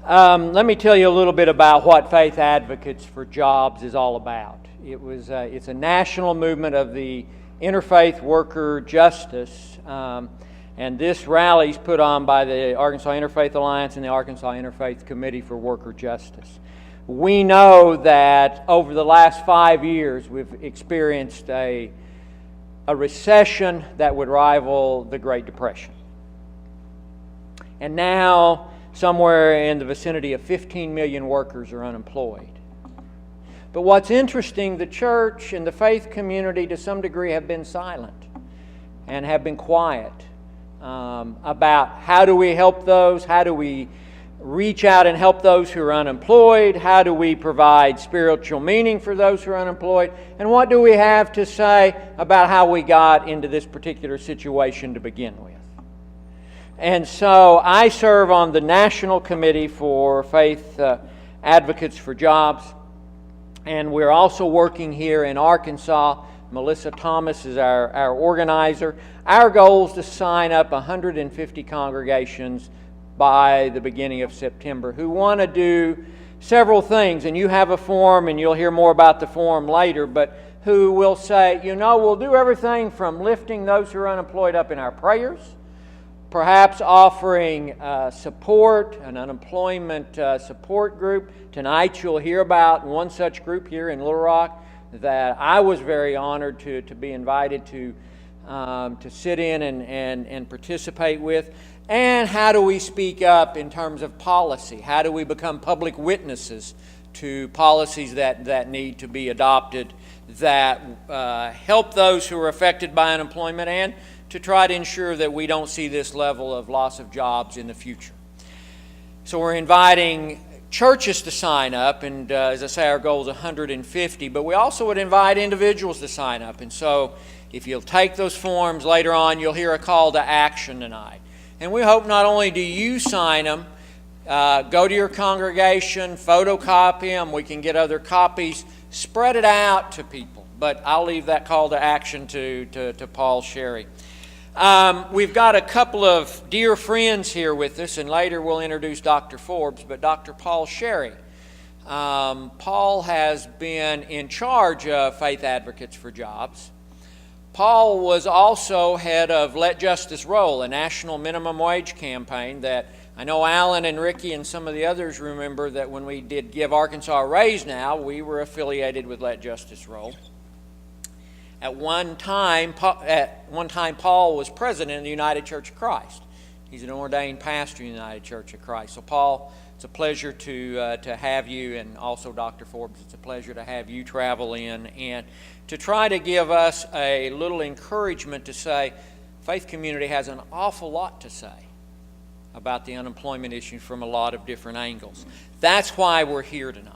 Let me tell you a little bit about what Faith Advocates for Jobs is all about. It's a national movement of the interfaith worker justice, and this rally is put on by the Arkansas Interfaith Alliance and the Arkansas Interfaith Committee for Worker Justice. We know that over the last 5 years we've experienced a recession that would rival the Great Depression. And now somewhere in the vicinity of 15 million workers are unemployed. But what's interesting, the church and the faith community to some degree have been silent and have been quiet about how do we help those, how do we reach out and help those who are unemployed, how do we provide spiritual meaning for those who are unemployed, and what do we have to say about how we got into this particular situation to begin with. And so I serve on the National Committee for Faith Advocates for Jobs, and we're also working here in Arkansas. Melissa Thomas is our organizer. Our goal is to sign up 150 congregations by the beginning of September who want to do several things. And you have a form, and you'll hear more about the form later, but who will say, we'll do everything from lifting those who are unemployed up in our prayers, perhaps offering support, an unemployment support group. Tonight you'll hear about one such group here in Little Rock that I was very honored to be invited to sit in and participate with. And how do we speak up in terms of policy? How do we become public witnesses to policies that need to be adopted that help those who are affected by unemployment and to try to ensure that we don't see this level of loss of jobs in the future? So we're inviting churches to sign up, and as I say, our goal is 150, but we also would invite individuals to sign up. And so if you'll take those forms later on, you'll hear a call to action tonight. And we hope not only do you sign them, go to your congregation, photocopy them, we can get other copies, spread it out to people. But I'll leave that call to action to Paul Sherry. We've got a couple of dear friends here with us, and later we'll introduce Dr. Forbes, but Dr. Paul Sherry. Paul has been in charge of Faith Advocates for Jobs. Paul was also head of Let Justice Roll, a national minimum wage campaign that I know Alan and Ricky and some of the others remember that when we did Give Arkansas a Raise Now, we were affiliated with Let Justice Roll. At one time, Paul was president of the United Church of Christ. He's an ordained pastor in the United Church of Christ. So Paul, it's a pleasure to have you, and also Dr. Forbes, it's a pleasure to have you travel in and to try to give us a little encouragement to say faith community has an awful lot to say about the unemployment issue from a lot of different angles. That's why we're here tonight.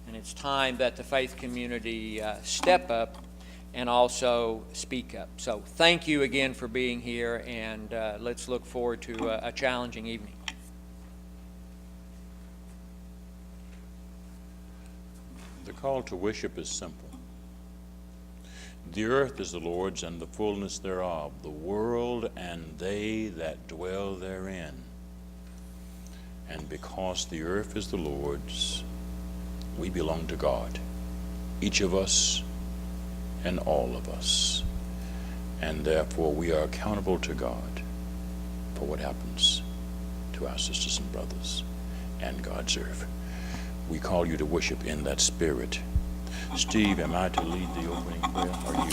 And it's time that the faith community step up and also speak up. So thank you again for being here, and let's look forward to a challenging evening. The call to worship is simple. The earth is the Lord's and the fullness thereof, the world and they that dwell therein. And because the earth is the Lord's, we belong to God, each of us and all of us. And therefore we are accountable to God for what happens to our sisters and brothers and God's earth. We call you to worship in that spirit. Steve, am I to lead the opening prayer, or you?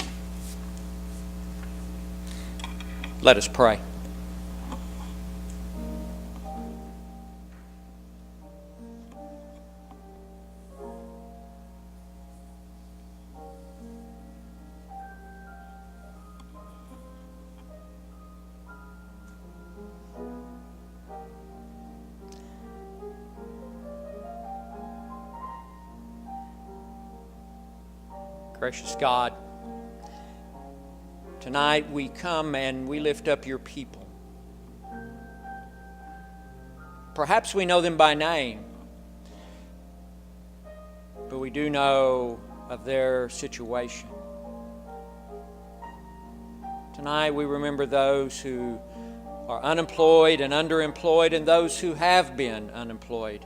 Let us pray. Gracious God, tonight we come and we lift up your people. Perhaps we know them by name, but we do know of their situation. Tonight we remember those who are unemployed and underemployed and those who have been unemployed.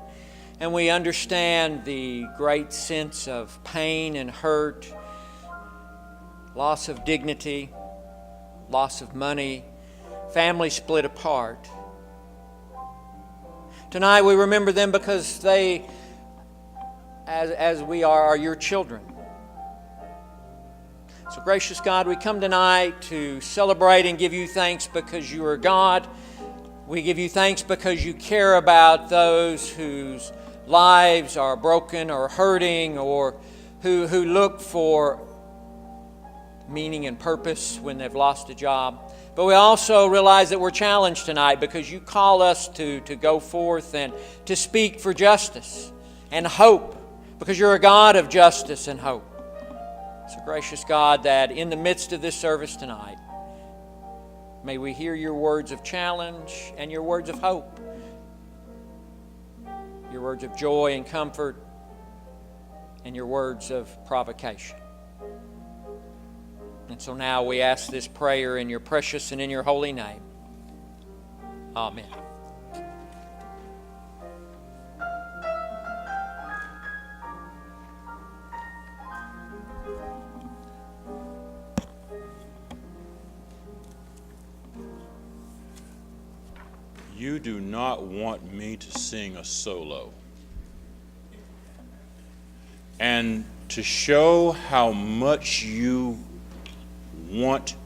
And we understand the great sense of pain and hurt, loss of dignity, loss of money, family split apart. Tonight we remember them because they, as we are your children. So gracious God, we come tonight to celebrate and give you thanks because you are God. We give you thanks because you care about those whose lives are broken or hurting, or who look for meaning and purpose when they've lost a job. But we also realize that we're challenged tonight because you call us to go forth and to speak for justice and hope, because you're a God of justice and hope. So gracious God, that in the midst of this service tonight, may we hear your words of challenge and your words of hope, your words of joy and comfort, and your words of provocation. And so now we ask this prayer in your precious and in your holy name. Amen. You do not want me to sing a solo. And to show how much you want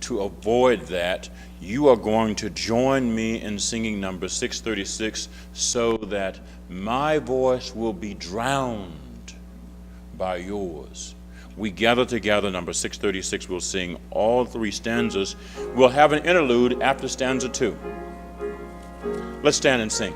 to avoid that, you are going to join me in singing number 636 so that my voice will be drowned by yours. We gather together, number 636. We'll sing all three stanzas. We'll have an interlude after stanza 2. Let's stand and sing.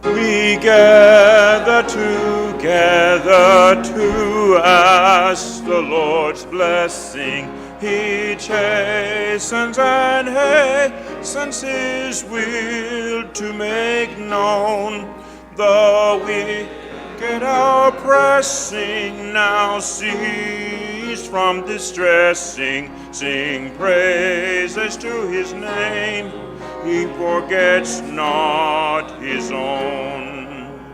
We gather together to ask the Lord's blessing. He chastens and hastens His will to make known. The wicked are pressing, now cease from distressing. Sing praises to His name. He forgets not His own.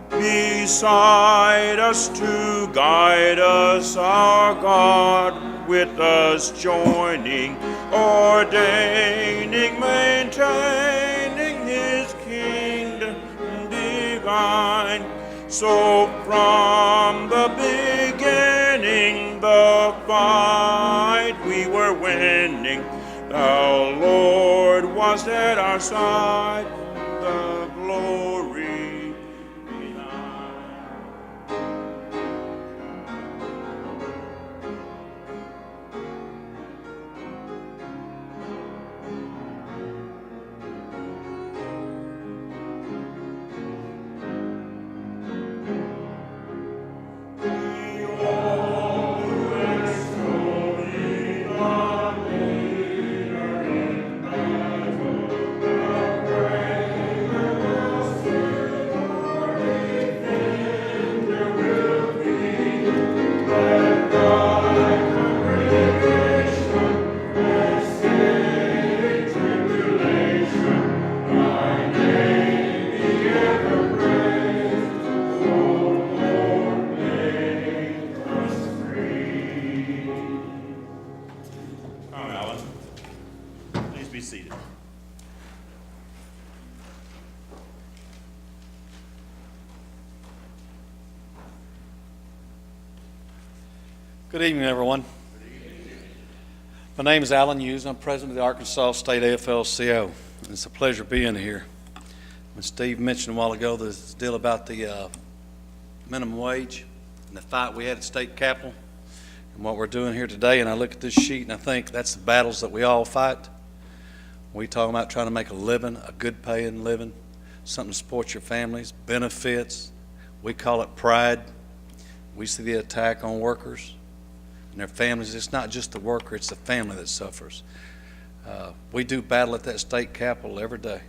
Beside us to guide us, our God, with us joining, ordaining, maintaining His kingdom divine. So from the beginning, the fight we were winning. Thou, Lord, wast at our side, the glory be thine. Good evening, everyone. My name is Alan Hughes. I'm president of the Arkansas State AFL-CIO. It's a pleasure being here. When Steve mentioned a while ago this deal about the minimum wage and the fight we had at state capitol and what we're doing here today, and I look at this sheet and I think that's the battles that we all fight. We talk about trying to make a living, a good paying living, something to support your families, benefits. We call it pride. We see the attack on workers and their families. It's not just the worker, it's the family that suffers. We do battle at that state capitol every day.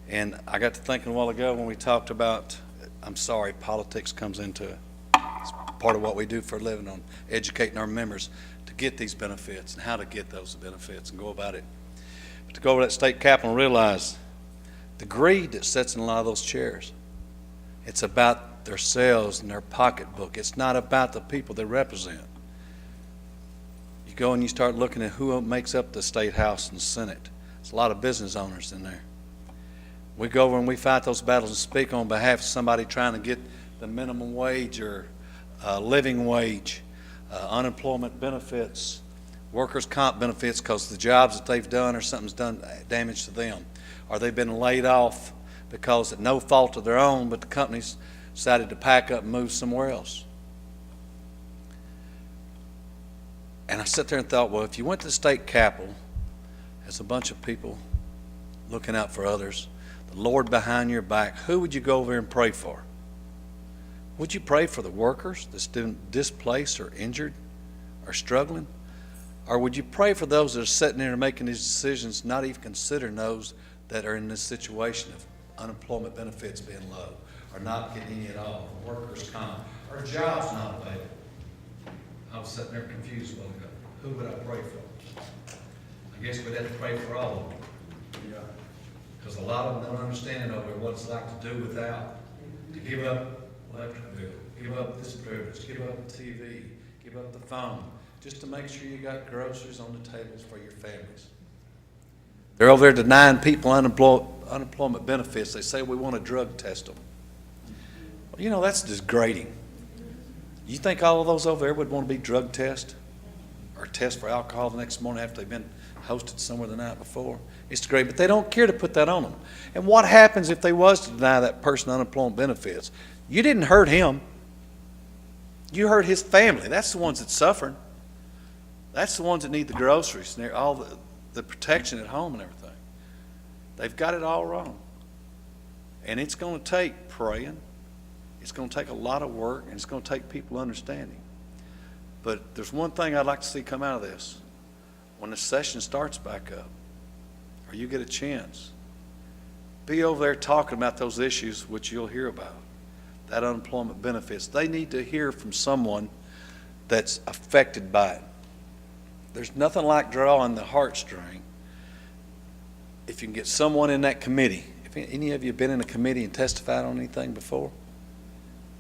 And I got to thinking a while ago when we talked about I'm sorry, politics comes into it. It's part of what we do for a living, on educating our members to get these benefits and how to get those benefits and go about it. But to go over to that state capitol and realize the greed that sits in a lot of those chairs, it's about themselves and their pocketbook. It's not about the people they represent. You go and you start looking at who makes up the state house and Senate. There's a lot of business owners in there. We go over and we fight those battles and speak on behalf of somebody trying to get the minimum wage or living wage, unemployment benefits, workers' comp benefits because the jobs that they've done or something's done damage to them, or they've been laid off because at no fault of their own, but the companies decided to pack up and move somewhere else. And I sat there and thought, well, if you went to the state capitol as a bunch of people looking out for others, the Lord behind your back, who would you go over and pray for? Would you pray for the workers that's displaced or injured or struggling? Or would you pray for those that are sitting there and making these decisions, not even considering those that are in this situation of unemployment benefits being low, or not getting any at all, or workers' comp, or jobs not available? I was sitting there confused a while ago. Who would I pray for? I guess we'd have to pray for all of them. Because a lot of them don't understand over what it's like to do without, to give up electric bill, give up this privilege, give up the TV, give up the phone, just to make sure you got groceries on the tables for your families. They're over there denying people unemployment benefits. They say we want to drug test them. Well, you know, that's degrading. You think all of those over there would want to be drug tested or test for alcohol the next morning after they've been hosted somewhere the night before? It's great, but they don't care to put that on them. And what happens if they was to deny that person unemployment benefits? You didn't hurt him. You hurt his family. That's the ones that's suffering. That's the ones that need the groceries and all the protection at home and everything. They've got it all wrong. And it's going to take praying. It's going to take a lot of work, and it's going to take people understanding. But there's one thing I'd like to see come out of this. When the session starts back up, or you get a chance, be over there talking about those issues which you'll hear about, that unemployment benefits. They need to hear from someone that's affected by it. There's nothing like drawing the heartstring if you can get someone in that committee. If any of you have been in a committee and testified on anything before,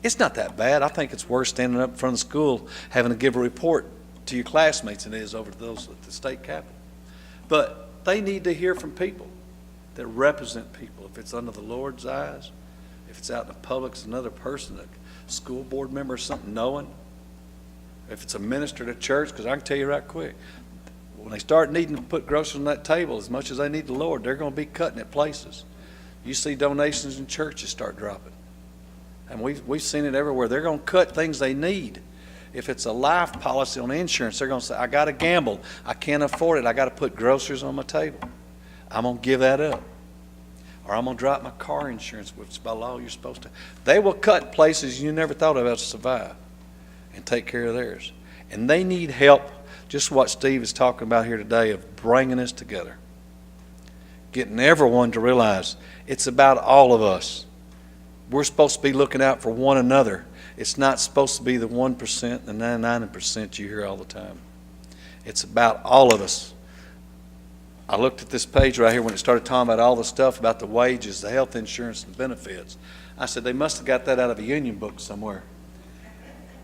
it's not that bad. I think it's worse standing up in front of the school having to give a report to your classmates than it is over to those at the state capitol. But they need to hear from people that represent people. If it's under the Lord's eyes, if it's out in the public, it's another person, a school board member or something knowing. If it's a minister at a church, because I can tell you right quick, when they start needing to put groceries on that table as much as they need the Lord, they're going to be cutting at places. You see donations in churches start dropping. And we've seen it everywhere. They're going to cut things they need. If it's a life policy on insurance, they're going to say, I got to gamble. I can't afford it. I got to put groceries on my table. I'm going to give that up. Or I'm going to drop my car insurance, which by law you're supposed to. They will cut places you never thought about to survive and take care of theirs. And they need help, just what Steve is talking about here today, of bringing us together. Getting everyone to realize it's about all of us. We're supposed to be looking out for one another. It's not supposed to be the 1% and the 99% you hear all the time. It's about all of us. I looked at this page right here when it started talking about all the stuff about the wages, the health insurance, and the benefits. I said they must have got that out of a union book somewhere.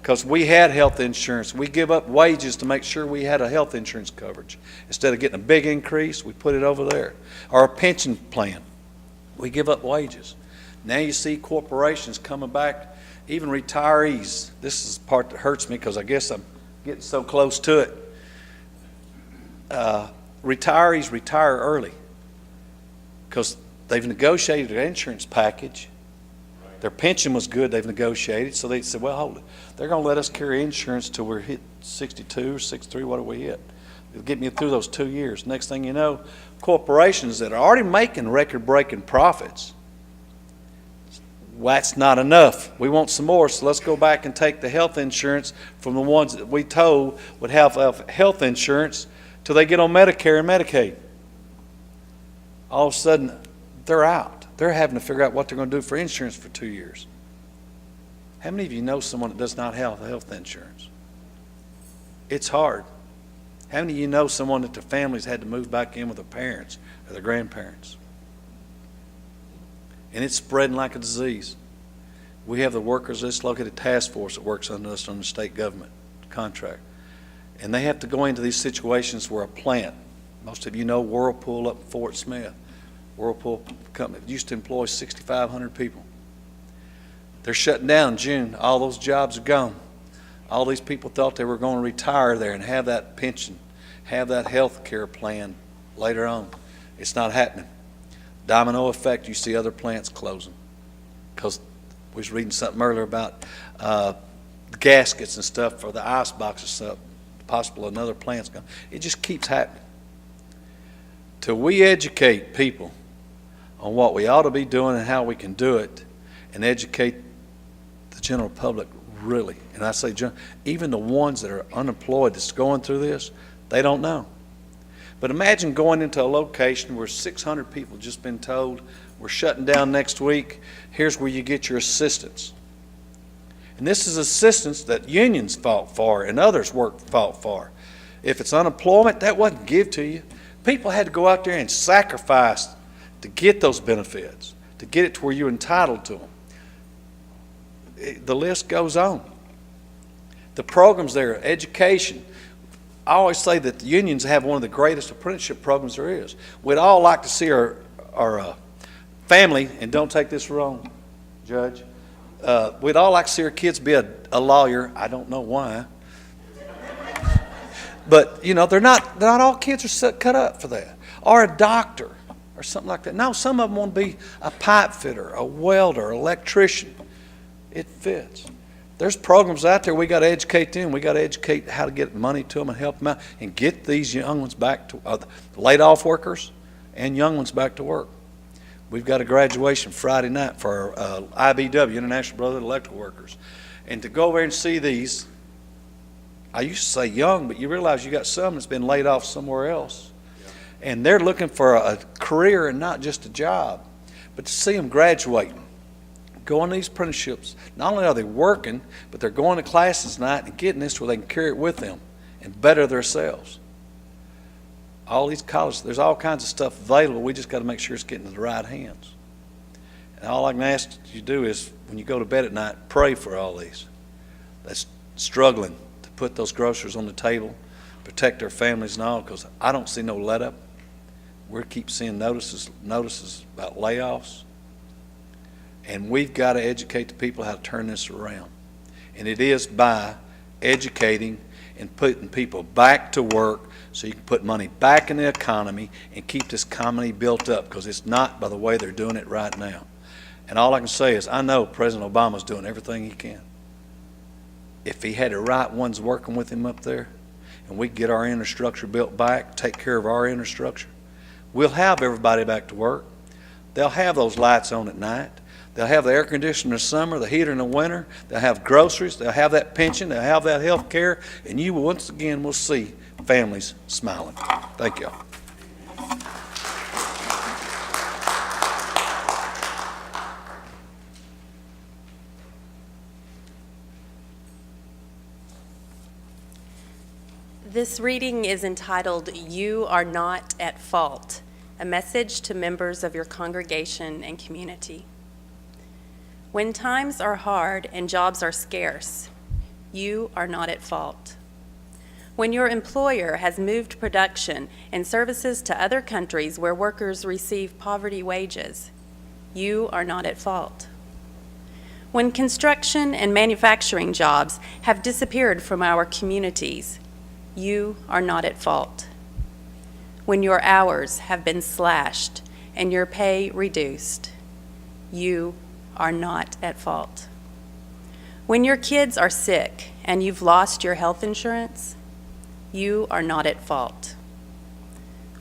Because we had health insurance. We give up wages to make sure we had a health insurance coverage. Instead of getting a big increase, we put it over there. Or a pension plan. We give up wages. Now you see corporations coming back, even retirees. This is the part that hurts me because I guess I'm getting so close to it. Retirees retire early because they've negotiated an insurance package. Their pension was good, they've negotiated, so they said, well, hold it. They're going to let us carry insurance till we're hit 62 or 63, what do we hit? It'll get me through those 2 years. Next thing you know, corporations that are already making record-breaking profits, well, that's not enough. We want some more, so let's go back and take the health insurance from the ones that we told would have health insurance till they get on Medicare and Medicaid. All of a sudden, they're out. They're having to figure out what they're going to do for insurance for 2 years. How many of you know someone that does not have health insurance? It's hard. How many of you know someone that their families had to move back in with their parents or their grandparents? And it's spreading like a disease. We have the workers dislocated task force that works under us on the state government contract. And they have to go into these situations where a plant, most of you know Whirlpool up in Fort Smith, Whirlpool company used to employ 6,500 people. They're shutting down in June. All those jobs are gone. All these people thought they were going to retire there and have that pension, have that health care plan later on. It's not happening. Domino effect, you see other plants closing. Because we was reading something earlier about gaskets and stuff for the ice boxes, stuff, possible another plant's going. It just keeps happening. Till we educate people on what we ought to be doing and how we can do it, and educate the general public really. And I say, even the ones that are unemployed that's going through this, they don't know. But imagine going into a location where 600 people just been told, we're shutting down next week, here's where you get your assistance. And this is assistance that unions fought for and others fought for. If it's unemployment, that wasn't given to you. People had to go out there and sacrifice to get those benefits, to get it to where you're entitled to them. The list goes on. The programs there, education. I always say that the unions have one of the greatest apprenticeship programs there is. We'd all like to see our family, and don't take this wrong, Judge, we'd all like to see our kids be a lawyer. I don't know why. But, you know, they're not all kids are cut up for that. Or a doctor or something like that. No, some of them want to be a pipe fitter, a welder, electrician. It fits. There's programs out there we got to educate them. We got to educate how to get money to them and help them out and get these young ones back to laid off workers and young ones back to work. We've got a graduation Friday night for our IBW, International Brotherhood of Electrical Workers. And to go over and see these, I used to say young, but you realize you got some that's been laid off somewhere else. And they're looking for a career and not just a job. But to see them graduating, go on these apprenticeships, not only are they working, but they're going to classes tonight and getting this where they can carry it with them and better themselves. All these colleges, there's all kinds of stuff available. We just got to make sure it's getting to the right hands. And all I can ask you to do is, when you go to bed at night, pray for all these that's struggling to put those groceries on the table, protect their families and all, because I don't see no let up. We keep seeing notices about layoffs. And we've got to educate the people how to turn this around. And it is by educating and putting people back to work so you can put money back in the economy and keep this economy built up, because it's not by the way they're doing it right now. And all I can say is I know President Obama's doing everything he can. If he had the right ones working with him up there and we get our infrastructure built back, take care of our infrastructure, we'll have everybody back to work. They'll have those lights on at night. They'll have the air conditioner in the summer, the heater in the winter. They'll have groceries. They'll have that pension. They'll have that health care. And you once again will see families smiling. Thank you. This reading is entitled, "You Are Not at Fault," a message to members of your congregation and community. When times are hard and jobs are scarce, you are not at fault. When your employer has moved production and services to other countries where workers receive poverty wages, you are not at fault. When construction and manufacturing jobs have disappeared from our communities, you are not at fault. When your hours have been slashed and your pay reduced, you are not at fault. When your kids are sick and you've lost your health insurance, you are not at fault.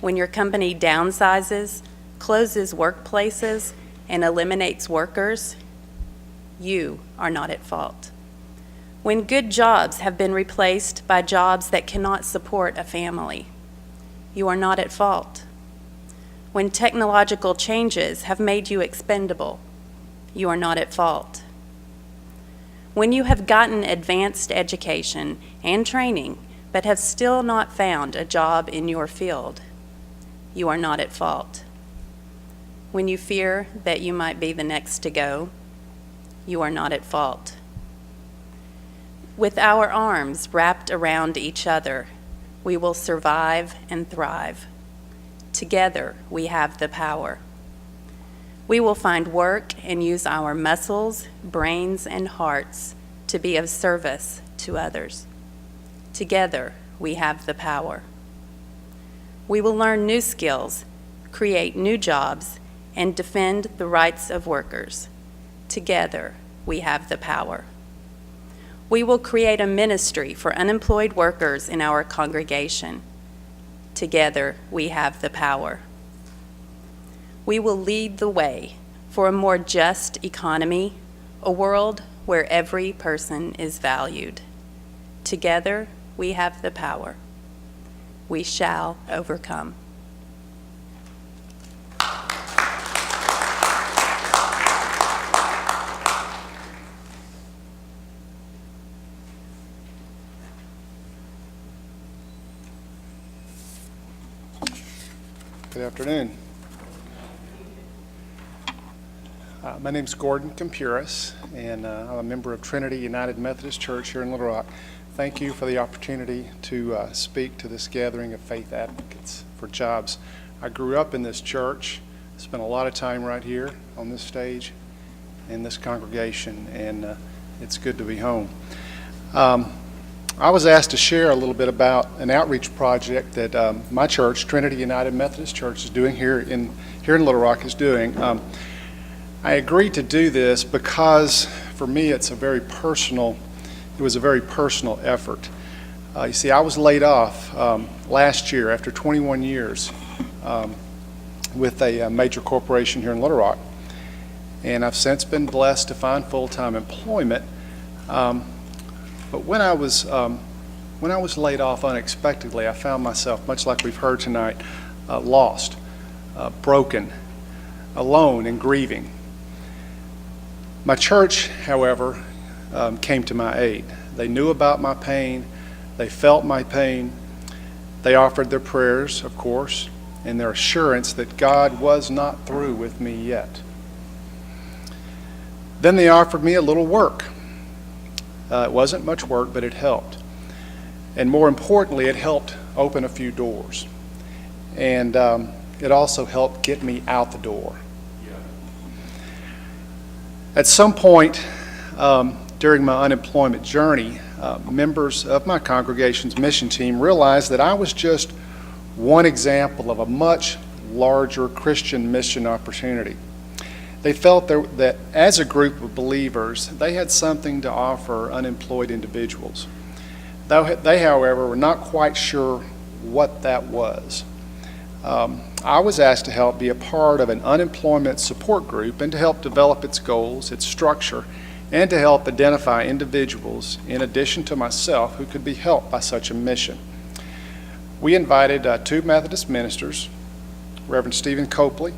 When your company downsizes, closes workplaces, and eliminates workers, you are not at fault. When good jobs have been replaced by jobs that cannot support a family, you are not at fault. When technological changes have made you expendable, you are not at fault. When you have gotten advanced education and training, but have still not found a job in your field, you are not at fault. When you fear that you might be the next to go, you are not at fault. With our arms wrapped around each other, we will survive and thrive. Together, we have the power. We will find work and use our muscles, brains, and hearts to be of service to others. Together, we have the power. We will learn new skills, create new jobs, and defend the rights of workers. Together, we have the power. We will create a ministry for unemployed workers in our congregation. Together, we have the power. We will lead the way for a more just economy, a world where every person is valued. Together, we have the power. We shall overcome. Good afternoon. My name's Gordon Compuris, and I'm a member of Trinity United Methodist Church here in Little Rock. Thank you for the opportunity to speak to this gathering of faith advocates for jobs. I grew up in this church, spent a lot of time right here on this stage in this congregation, and it's good to be home. I was asked to share a little bit about an outreach project that my church, Trinity United Methodist Church, is doing here in Little Rock is doing. I agreed to do this because for me it was a very personal effort. You see, I was laid off last year after 21 years with a major corporation here in Little Rock, and I've since been blessed to find full-time employment. But when I was laid off unexpectedly, I found myself, much like we've heard tonight, lost, broken, alone, and grieving. My church, however, came to my aid. They knew about my pain. They felt my pain. They offered their prayers, of course, and their assurance that God was not through with me yet. Then they offered me a little work. It wasn't much work, but it helped. And more importantly, it helped open a few doors. And it also helped get me out the door. At some point during my unemployment journey, members of my congregation's mission team realized that I was just one example of a much larger Christian mission opportunity. They felt that as a group of believers, they had something to offer unemployed individuals. They, however, were not quite sure what that was. I was asked to help be a part of an unemployment support group and to help develop its goals, its structure, and to help identify individuals, in addition to myself, who could be helped by such a mission. We invited two Methodist ministers, Reverend Stephen Copley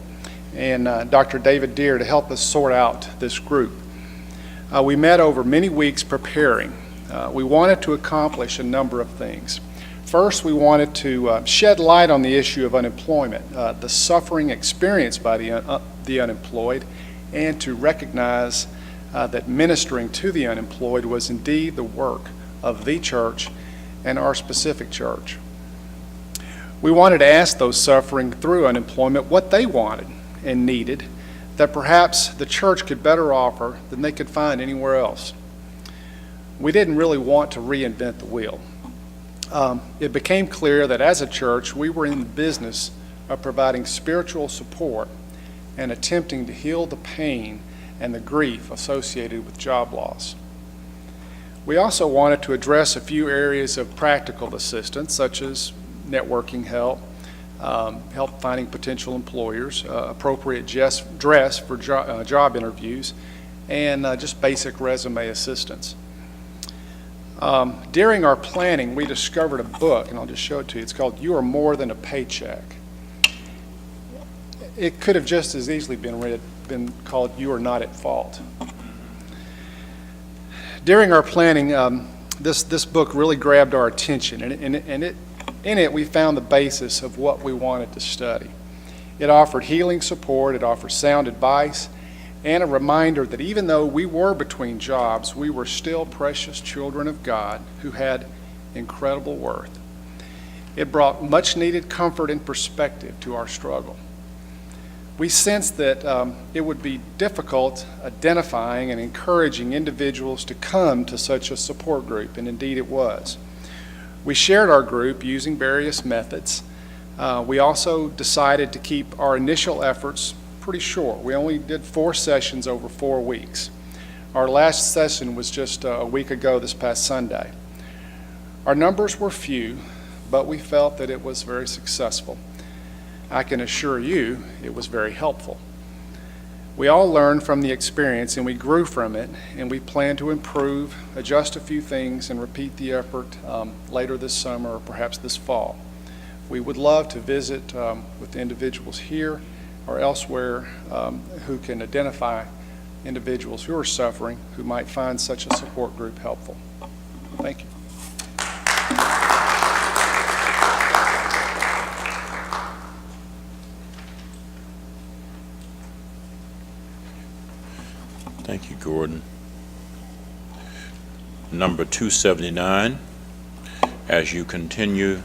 and Dr. David Deere, to help us sort out this group. We met over many weeks preparing. We wanted to accomplish a number of things. First, we wanted to shed light on the issue of unemployment, the suffering experienced by the unemployed, and to recognize that ministering to the unemployed was indeed the work of the church and our specific church. We wanted to ask those suffering through unemployment what they wanted and needed that perhaps the church could better offer than they could find anywhere else. We didn't really want to reinvent the wheel. It became clear that as a church, we were in the business of providing spiritual support and attempting to heal the pain and the grief associated with job loss. We also wanted to address a few areas of practical assistance, such as networking help, help finding potential employers, appropriate dress for job interviews, and just basic resume assistance. During our planning, we discovered a book, and I'll just show it to you. It's called You Are More Than a Paycheck. It could have just as easily been called You Are Not at Fault. During our planning, this book really grabbed our attention, and in it we found the basis of what we wanted to study. It offered healing support, it offered sound advice, and a reminder that even though we were between jobs, we were still precious children of God who had incredible worth. It brought much needed comfort and perspective to our struggle. We sensed that it would be difficult identifying and encouraging individuals to come to such a support group, and indeed it was. We shared our group using various methods. We also decided to keep our initial efforts pretty short. We only did 4 sessions over 4 weeks. Our last session was just a week ago this past Sunday. Our numbers were few, but we felt that it was very successful. I can assure you it was very helpful. We all learned from the experience and we grew from it, and we plan to improve, adjust a few things, and repeat the effort later this summer or perhaps this fall. We would love to visit with individuals here or elsewhere who can identify individuals who are suffering who might find such a support group helpful. Thank you. Thank you, Gordon. Number 279, as you continue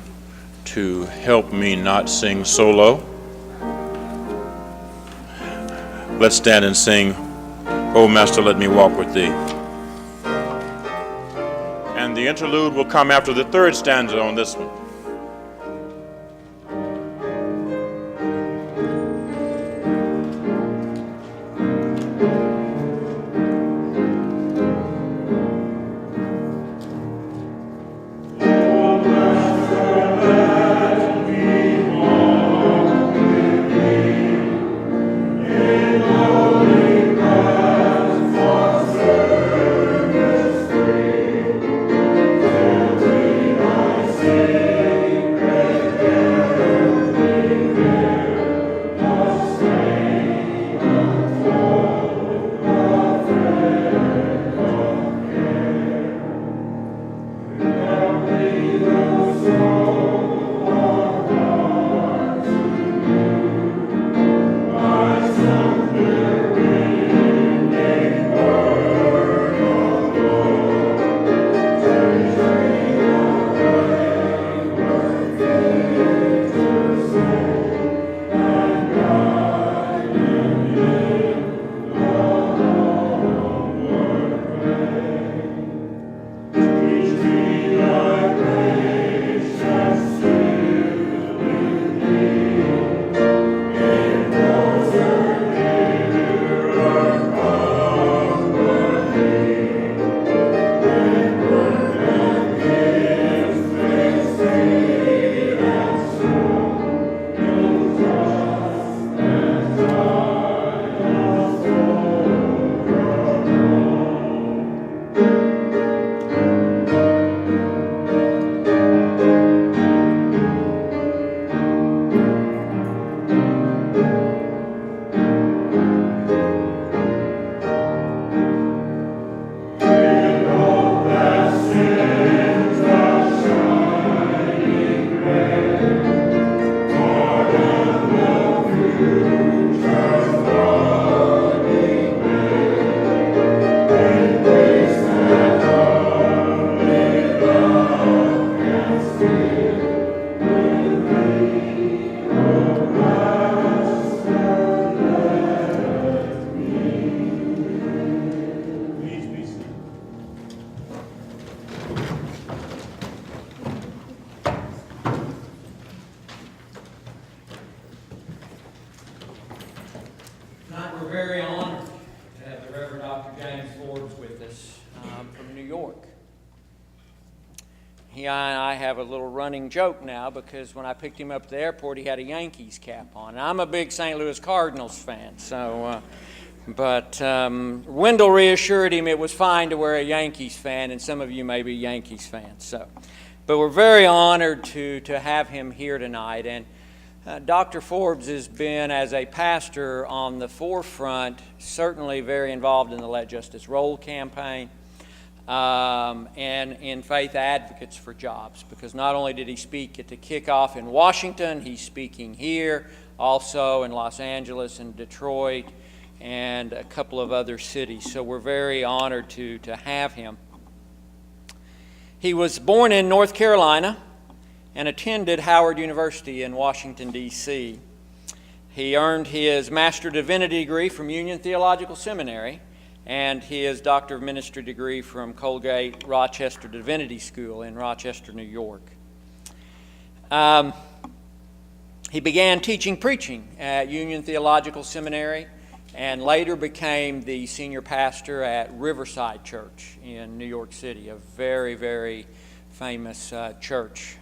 to help me not sing solo, let's stand and sing, "Oh Master, Let Me Walk With Thee." And the interlude will come after the 3rd stanza on this one. We're very honored to have the Reverend Dr. James Forbes with us from New York. He and I have a little running joke now because when I picked him up at the airport, he had a Yankees cap on. And I'm a big St. Louis Cardinals fan, so but Wendell reassured him it was fine to wear a Yankees fan, and some of you may be Yankees fans. So, but we're very honored to have him here tonight. And Dr. Forbes has been, as a pastor, on the forefront, certainly very involved in the Let Justice Roll campaign. and in Faith Advocates for Jobs, because not only did he speak at the kickoff in Washington, he's speaking here, also in Los Angeles and Detroit and a couple of other cities. So we're very honored to have him. He was born in North Carolina and attended Howard University in Washington, D.C. He earned his Master of Divinity degree from Union Theological Seminary and his Doctor of Ministry degree from Colgate Rochester Divinity School in Rochester, New York. He began teaching preaching at Union Theological Seminary and later became the senior pastor at Riverside Church in New York City, a very, very famous church.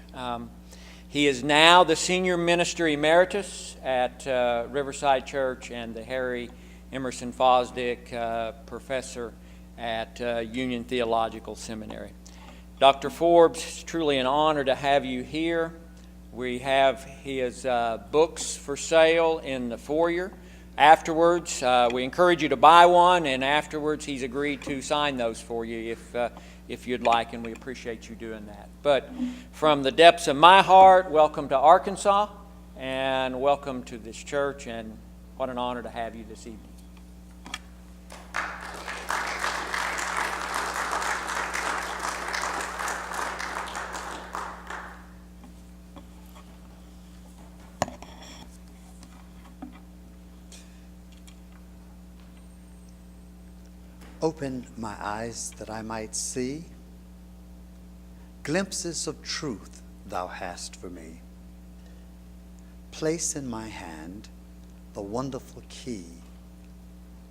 He is now the senior minister emeritus at Riverside Church and the Harry Emerson Fosdick professor at Union Theological Seminary. Dr. Forbes, it's truly an honor to have you here. We have his books for sale in the foyer. Afterwards, we encourage you to buy one, and afterwards he's agreed to sign those for you if you'd like, and we appreciate you doing that. But from the depths of my heart, welcome to Arkansas, and welcome to this church, and what an honor to have you this evening. Open my eyes that I might see glimpses of truth thou hast for me. Place in my hand the wonderful key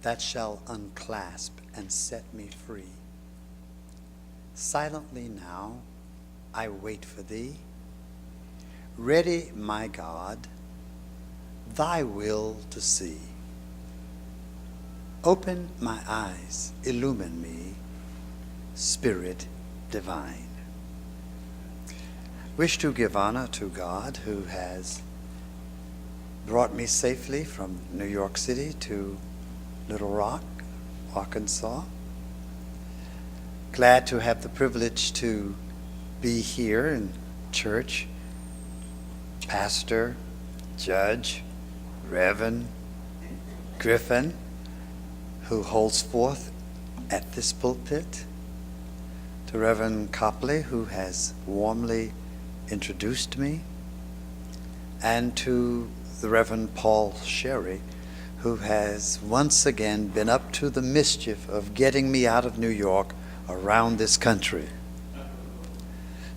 that shall unclasp and set me free. Silently now I wait for thee. Ready, my God, thy will to see. Open my eyes, illumine me, Spirit divine. Wish to give honor to God who has brought me safely from New York City to Little Rock, Arkansas. Glad to have the privilege to be here in church. Pastor, Judge, Reverend Griffin, who holds forth at this pulpit, to Reverend Copley, who has warmly introduced me, and to the Reverend Paul Sherry, who has once again been up to the mischief of getting me out of New York around this country.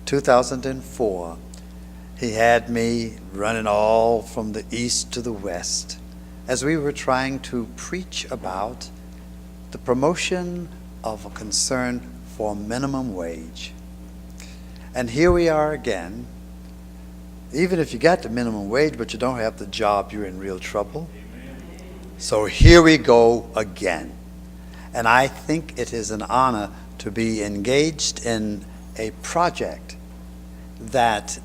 2004, he had me running all from the east to the west as we were trying to preach about the promotion of a concern for minimum wage. And here we are again. Even if you got the minimum wage but you don't have the job, you're in real trouble. So here we go again. And I think it is an honor to be engaged in a project that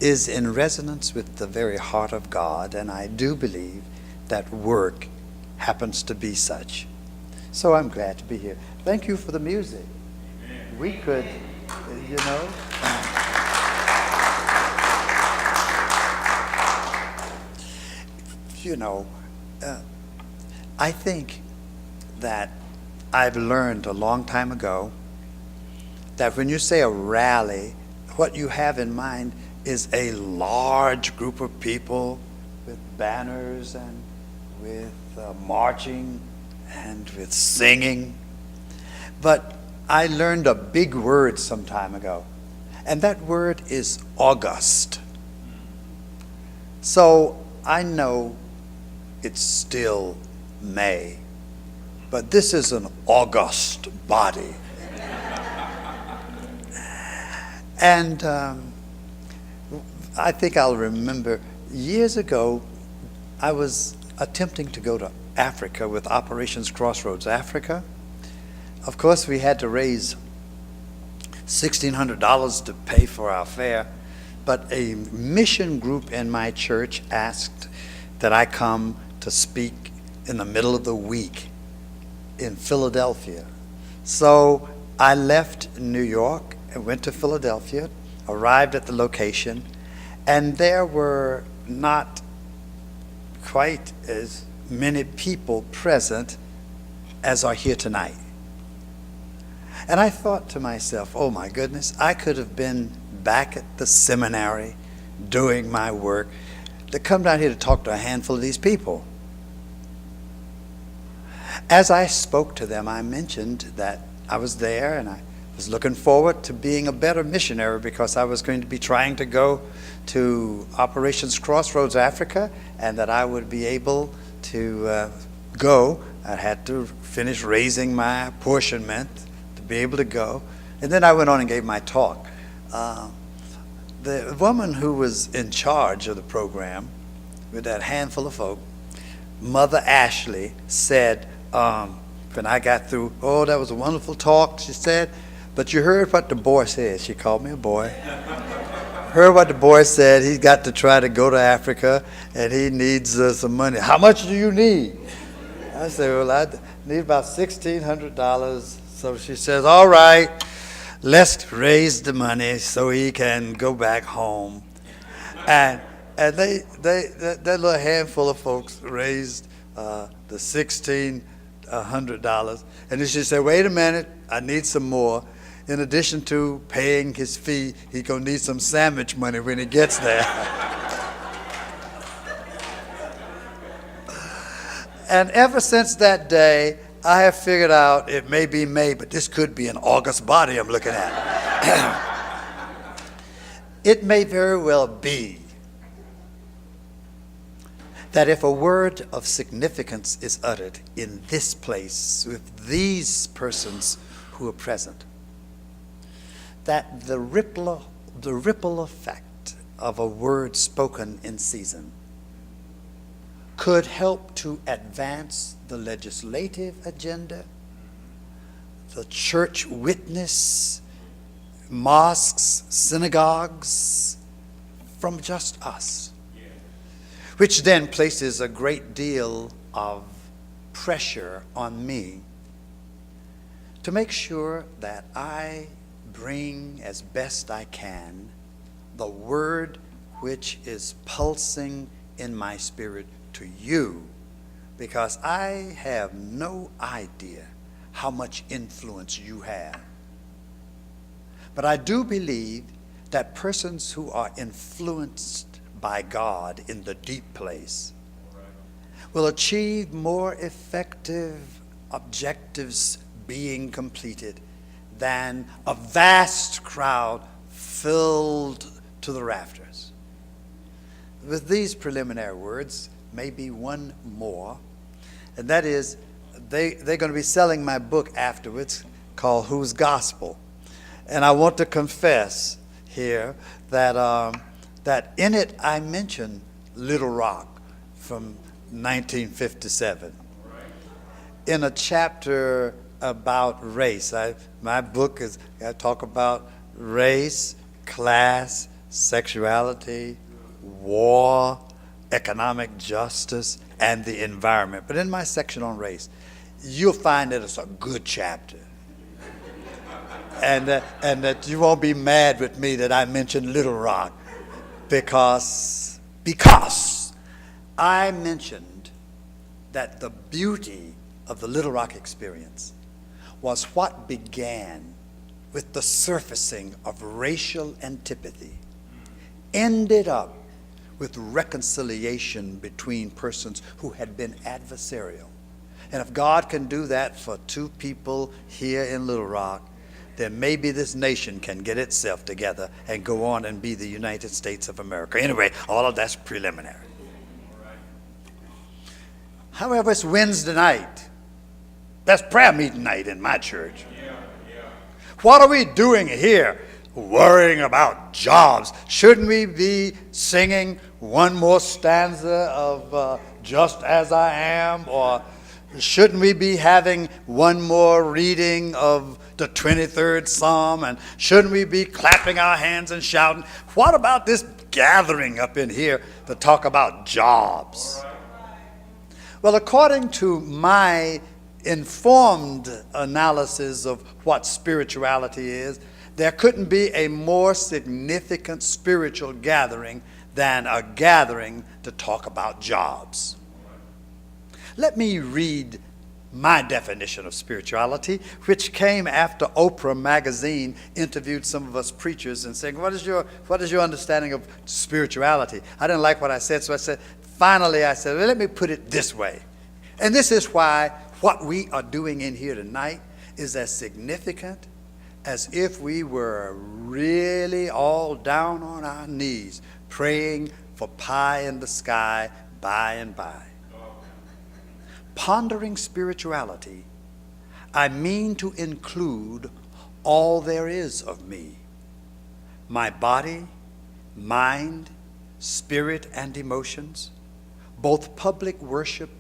is in resonance with the very heart of God, and I do believe that work happens to be such. So I'm glad to be here. Thank you for the music. Amen. We could, I think that I've learned a long time ago that when you say a rally, what you have in mind is a large group of people with banners and with marching and with singing. But I learned a big word some time ago, and that word is august. So I know it's still May, but this is an august body. And I think I'll remember years ago, I was attempting to go to Africa with Operations Crossroads Africa. Of course, we had to raise $1,600 to pay for our fare, but a mission group in my church asked that I come to speak in the middle of the week in Philadelphia. So I left New York and went to Philadelphia, arrived at the location, and there were not quite as many people present as are here tonight. And I thought to myself, oh my goodness, I could have been back at the seminary doing my work to come down here to talk to a handful of these people. As I spoke to them, I mentioned that I was there and I was looking forward to being a better missionary because I was going to be trying to go to Operations Crossroads, Africa, and that I would be able to go. I had to finish raising my apportionment to be able to go. And then I went on and gave my talk. The woman who was in charge of the program with that handful of folk, Mother Ashley, said, when I got through, oh, that was a wonderful talk, she said, but you heard what the boy said. She called me a boy. Heard what the boy said. He's got to try to go to Africa, and he needs some money. How much do you need? I said, well, I need about $1,600. So she says, all right, let's raise the money so he can go back home. And that little handful of folks raised the $1,600. And then she said, wait a minute, I need some more. In addition to paying his fee, he's going to need some sandwich money when he gets there. And ever since that day, I have figured out it may be May, but this could be an August body I'm looking at. It may very well be that if a word of significance is uttered in this place with these persons who are present, that the ripple effect of a word spoken in season could help to advance the legislative agenda, the church witness, mosques, synagogues, from just us, which then places a great deal of pressure on me to make sure that I bring as best I can the word which is pulsing in my spirit to you, because I have no idea how much influence you have. But I do believe that persons who are influenced by God in the deep place will achieve more effective objectives being completed than a vast crowd filled to the rafters. With these preliminary words, maybe one more, and that is they're going to be selling my book afterwards called Whose Gospel. And I want to confess here that that in it I mention Little Rock from 1957 in a chapter about race. My book is, I talk about race, class, sexuality, war, economic justice, and the environment. But in my section on race, you'll find that it's a good chapter. And that you won't be mad with me that I mentioned Little Rock, because I mentioned that the beauty of the Little Rock experience was what began with the surfacing of racial antipathy, ended up with reconciliation between persons who had been adversarial. And if God can do that for two people here in Little Rock, then maybe this nation can get itself together and go on and be the United States of America. Anyway, all of that's preliminary. However, it's Wednesday night. That's prayer meeting night in my church. What are we doing here worrying about jobs? Shouldn't we be singing one more stanza of Just As I Am? Or shouldn't we be having one more reading of the 23rd Psalm? And shouldn't we be clapping our hands and shouting? What about this gathering up in here to talk about jobs? Well, according to my informed analysis of what spirituality is, there couldn't be a more significant spiritual gathering than a gathering to talk about jobs. Let me read my definition of spirituality, which came after Oprah magazine interviewed some of us preachers and saying, what is your understanding of spirituality? I didn't like what I said, so I said, finally I said, well, let me put it this way. And this is why what we are doing in here tonight is as significant as if we were really all down on our knees praying for pie in the sky by and by. Pondering spirituality, I mean to include all there is of me, my body, mind, spirit, and emotions, both public worship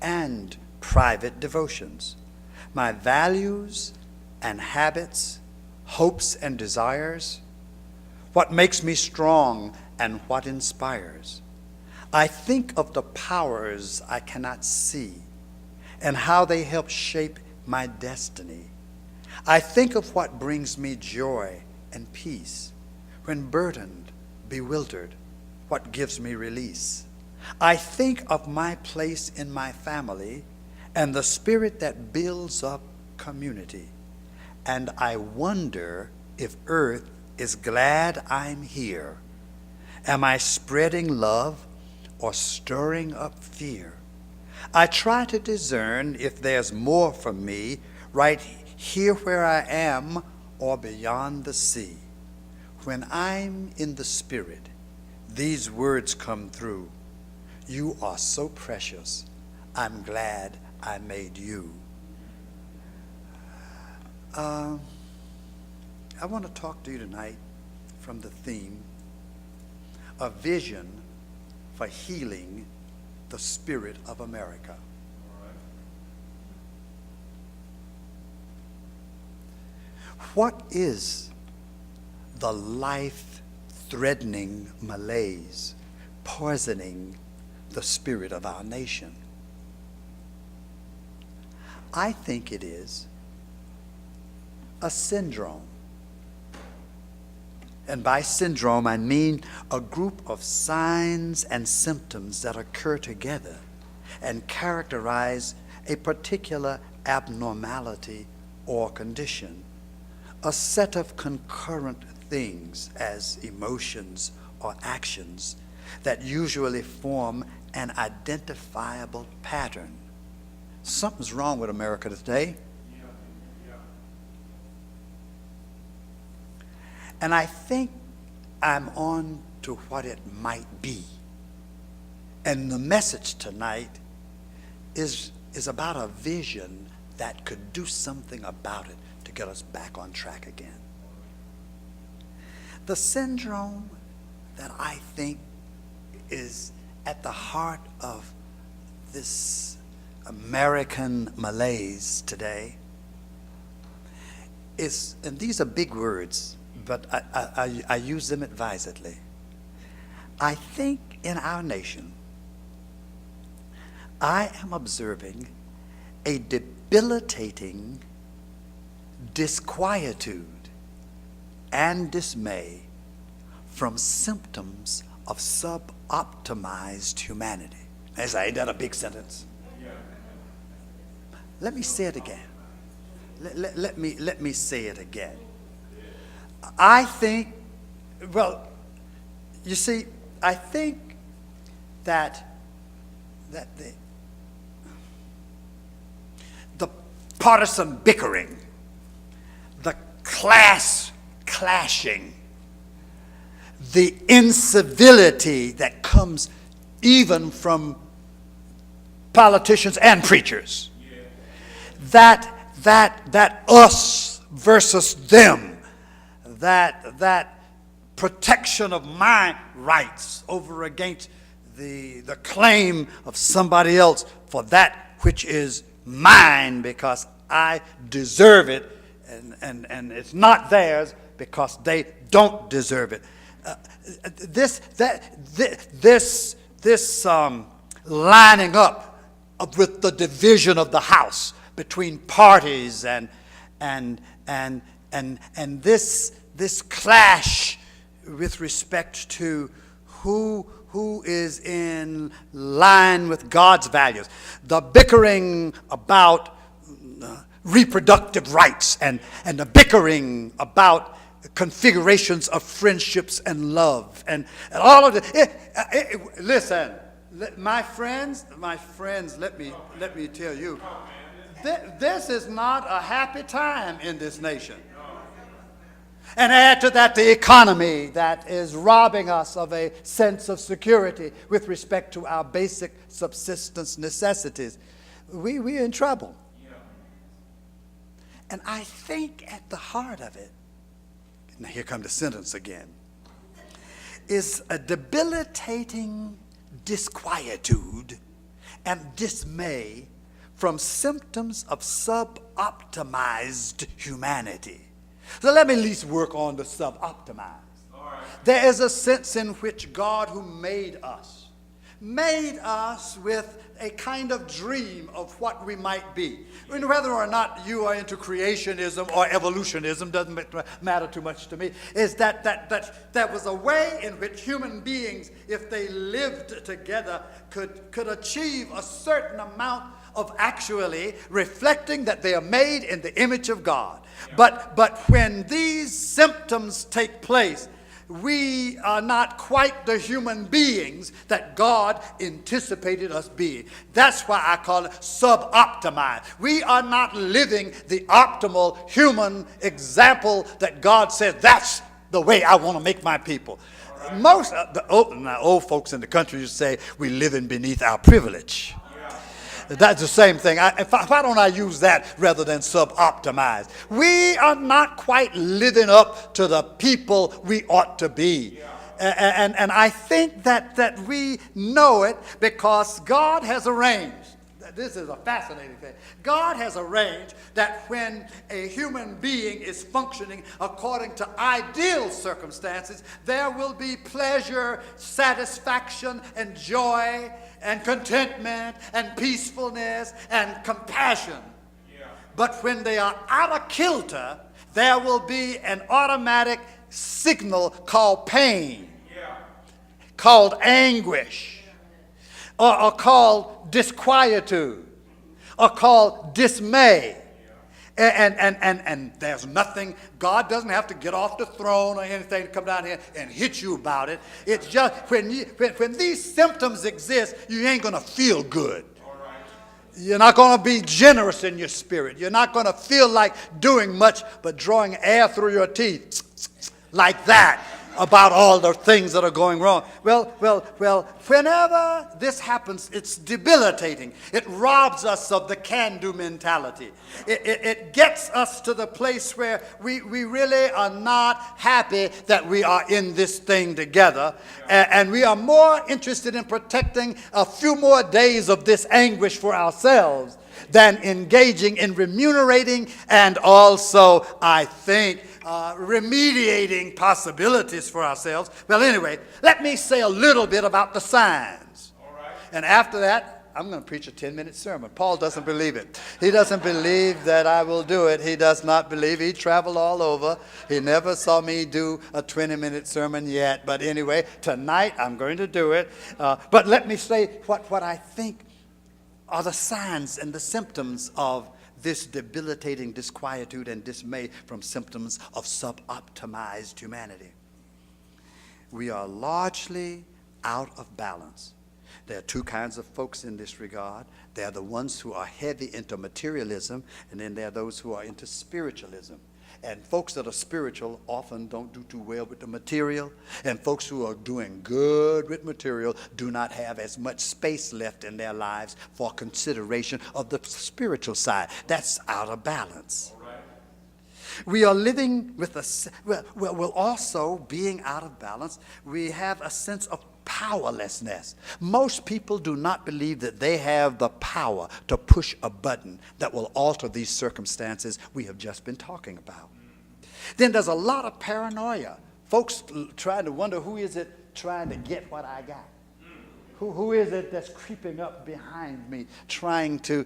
and private devotions, my values and habits, hopes and desires, what makes me strong and what inspires. I think of the powers I cannot see and how they help shape my destiny. I think of what brings me joy and peace when burdened, bewildered, what gives me release. I think of my place in my family and the spirit that builds up community. And I wonder if earth is glad I'm here. Am I spreading love or stirring up fear? I try to discern if there's more for me right here where I am or beyond the sea. When I'm in the Spirit, these words come through. You are so precious. I'm glad I made you. I want to talk to you tonight from the theme, a vision for healing the spirit of America. What is the life-threatening malaise poisoning the spirit of our nation? I think it is a syndrome. And by syndrome, I mean a group of signs and symptoms that occur together and characterize a particular abnormality or condition, a set of concurrent things as emotions or actions that usually form an identifiable pattern. Something's wrong with America today. And I think I'm on to what it might be. And the message tonight is about a vision that could do something about it to get us back on track again. The syndrome that I think is at the heart of this American malaise today is, and these are big words, but I use them advisedly. I think in our nation, I am observing a debilitating disquietude and dismay from symptoms of sub-optimized humanity. Ain't that a big sentence? Let me say it again. Let me say it again. I think, well, you see, I think that the partisan bickering, the class clashing, the incivility that comes even from politicians and preachers, that us versus them, that protection of my rights over against the claim of somebody else for that which is mine because I deserve it, and it's not theirs because they don't deserve it. This lining up with the division of the house between parties and this clash with respect to who is in line with God's values, the bickering about reproductive rights and the bickering about configurations of friendships and love and all of it. Listen, my friends, let me tell you, this is not a happy time in this nation. And add to that the economy that is robbing us of a sense of security with respect to our basic subsistence necessities. We're in trouble. And I think at the heart of it, now here comes the sentence again, is a debilitating disquietude and dismay from symptoms of sub-optimized humanity. So let me at least work on the sub-optimized. There is a sense in which God, who made us with a kind of dream of what we might be. I mean, whether or not you are into creationism or evolutionism doesn't matter too much to me, is that there was a way in which human beings, if they lived together, could achieve a certain amount of actually reflecting that they are made in the image of God. But when these symptoms take place, we are not quite the human beings that God anticipated us being. That's why I call it sub-optimized. We are not living the optimal human example that God said, that's the way I want to make my people. Most of the old folks in the country say we living beneath our privilege. That's the same thing. Why don't I use that rather than sub-optimized? We are not quite living up to the people we ought to be. And I think that we know it because God has arranged. This is a fascinating thing. God has arranged that when a human being is functioning according to ideal circumstances, there will be pleasure, satisfaction, and joy, and contentment, and peacefulness, and compassion. But when they are out of kilter, there will be an automatic signal called pain, called anguish, or called disquietude, or called dismay. And there's nothing, God doesn't have to get off the throne or anything to come down here and hit you about it. It's just when these symptoms exist, you ain't going to feel good. You're not going to be generous in your spirit. You're not going to feel like doing much but drawing air through your teeth like that about all the things that are going wrong. Well, whenever this happens, it's debilitating. It robs us of the can-do mentality. It gets us to the place where we really are not happy that we are in this thing together. And we are more interested in protecting a few more days of this anguish for ourselves than engaging in remunerating and also, I think, remediating possibilities for ourselves. Well, anyway, let me say a little bit about the signs. And after that, I'm going to preach a 10-minute sermon. Paul doesn't believe it. He doesn't believe that I will do it. He does not believe. He traveled all over. He never saw me do a 20-minute sermon yet. But anyway, tonight I'm going to do it. But let me say what I think are the signs and the symptoms of this debilitating disquietude and dismay from symptoms of sub-optimized humanity. We are largely out of balance. There are two kinds of folks in this regard. There are the ones who are heavy into materialism, and then there are those who are into spiritualism. And folks that are spiritual often don't do too well with the material. And folks who are doing good with material do not have as much space left in their lives for consideration of the spiritual side. That's out of balance. We are living with also being out of balance, we have a sense of powerlessness. Most people do not believe that they have the power to push a button that will alter these circumstances we have just been talking about. Then there's a lot of paranoia. Folks trying to wonder, who is it trying to get what I got? Who is it that's creeping up behind me, trying to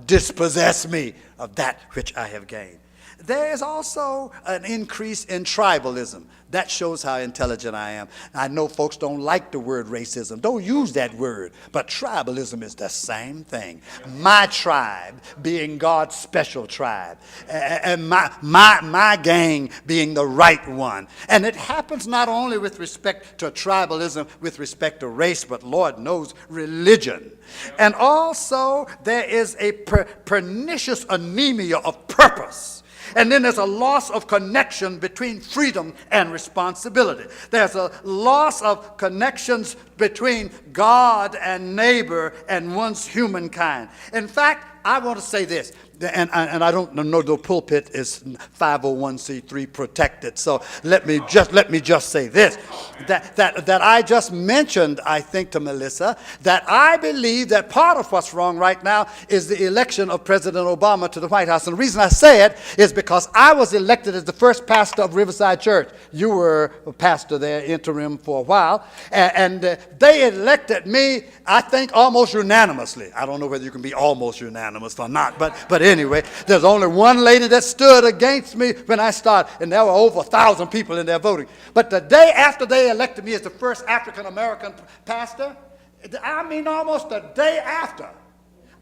dispossess me of that which I have gained? There is also an increase in tribalism. That shows how intelligent I am. I know folks don't like the word racism. Don't use that word. But tribalism is the same thing. My tribe being God's special tribe. And my gang being the right one. And it happens not only with respect to tribalism, with respect to race, but Lord knows religion. And also there is a pernicious anemia of purpose. And then there's a loss of connection between freedom and responsibility. There's a loss of connections between God and neighbor and one's humankind. In fact, I want to say this, and I don't know the pulpit is 501c3 protected, so let me just say this, that I just mentioned, I think, to Melissa, that I believe that part of what's wrong right now is the election of President Obama to the White House. And the reason I say it is because I was elected as the first pastor of Riverside Church. You were a pastor there, interim for a while, and they elected me, I think, almost unanimously. I don't know whether you can be almost unanimous or not, but anyway, there's only one lady that stood against me when I started, and there were over 1,000 people in there voting. But the day after they elected me as the first African-American pastor, I mean almost the day after,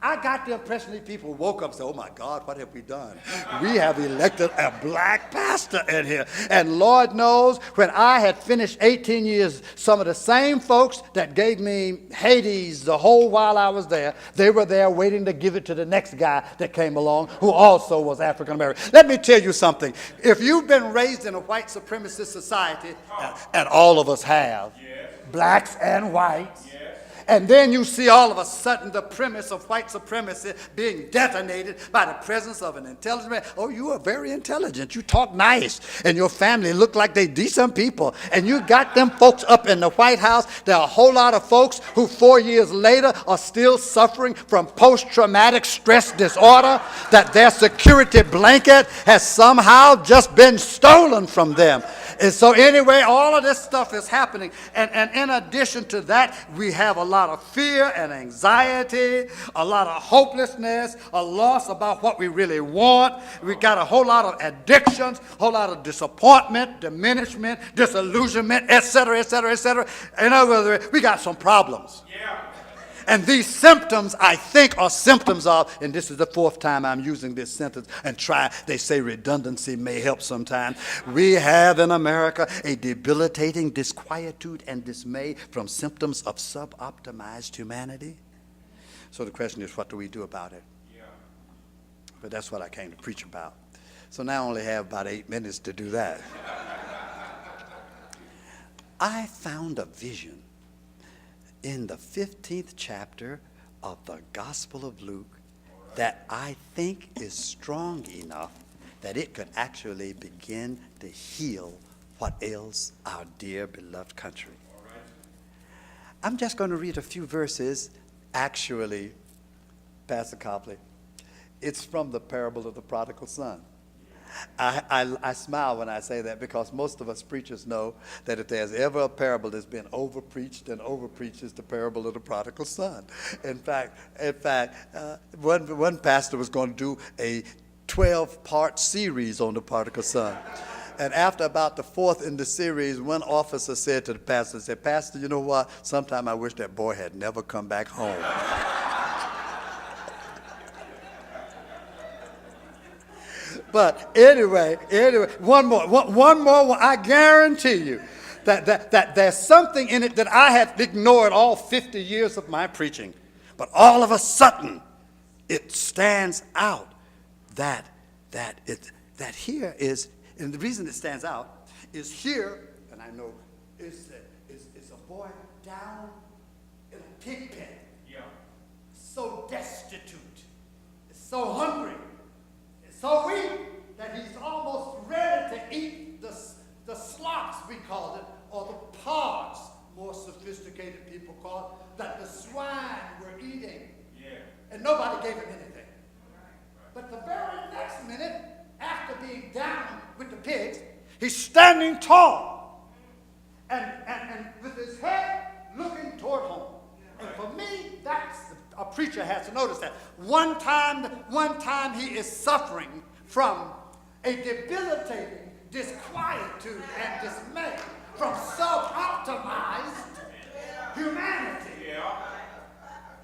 I got the impression that people woke up and said, oh my God, what have we done? We have elected a black pastor in here. And Lord knows, when I had finished 18 years, some of the same folks that gave me Hades the whole while I was there, they were there waiting to give it to the next guy that came along who also was African American. Let me tell you something. If you've been raised in a white supremacist society, and all of us have, blacks and whites, and then you see all of a sudden the premise of white supremacy being detonated by the presence of an intelligent man. Oh, you are very intelligent. You talk nice. And your family look like they decent people. And you got them folks up in the White House. There are a whole lot of folks who 4 years later are still suffering from post-traumatic stress disorder, that their security blanket has somehow just been stolen from them. And so anyway, all of this stuff is happening. And in addition to that, we have a lot of fear and anxiety, a lot of hopelessness, a loss about what we really want. We got a whole lot of addictions, a whole lot of disappointment, diminishment, disillusionment, etc., etc., etc. In other words, we got some problems. Yeah. And these symptoms, I think, are symptoms of, and this is the fourth time I'm using this sentence, and they say redundancy may help sometimes. We have in America a debilitating disquietude and dismay from symptoms of suboptimized humanity. So the question is, what do we do about it? Yeah. But that's what I came to preach about. So now I only have about 8 minutes to do that. I found a vision in the 15th chapter of the Gospel of Luke that I think is strong enough that it could actually begin to heal what ails our dear beloved country. I'm just going to read a few verses. Actually, Pastor Copley, it's from the parable of the prodigal son. I smile when I say that, because most of us preachers know that if there's ever a parable that's been overpreached and overpreached, it's the parable of the prodigal son. In fact, one pastor was going to do a 12-part series on the prodigal son. And after about the fourth in the series, one officer said to the pastor, Pastor, you know what? Sometime I wish that boy had never come back home. But anyway, one more. I guarantee you that there's something in it that I had ignored all 50 years of my preaching. But all of a sudden, it stands out that here is, and the reason it stands out is here, and I know, is a boy down in a pig pen. Yeah. So destitute, so hungry, so weak that he's almost ready to eat the slops, we call it, or the pods, more sophisticated people call it, that the swine were eating. Yeah. And nobody gave him anything. But the very next minute, after being down with the pigs, he's standing tall and with his head looking toward toward home. And for me, a preacher has to notice that. One time he is suffering from a debilitating disquietude and dismay from self-optimized humanity.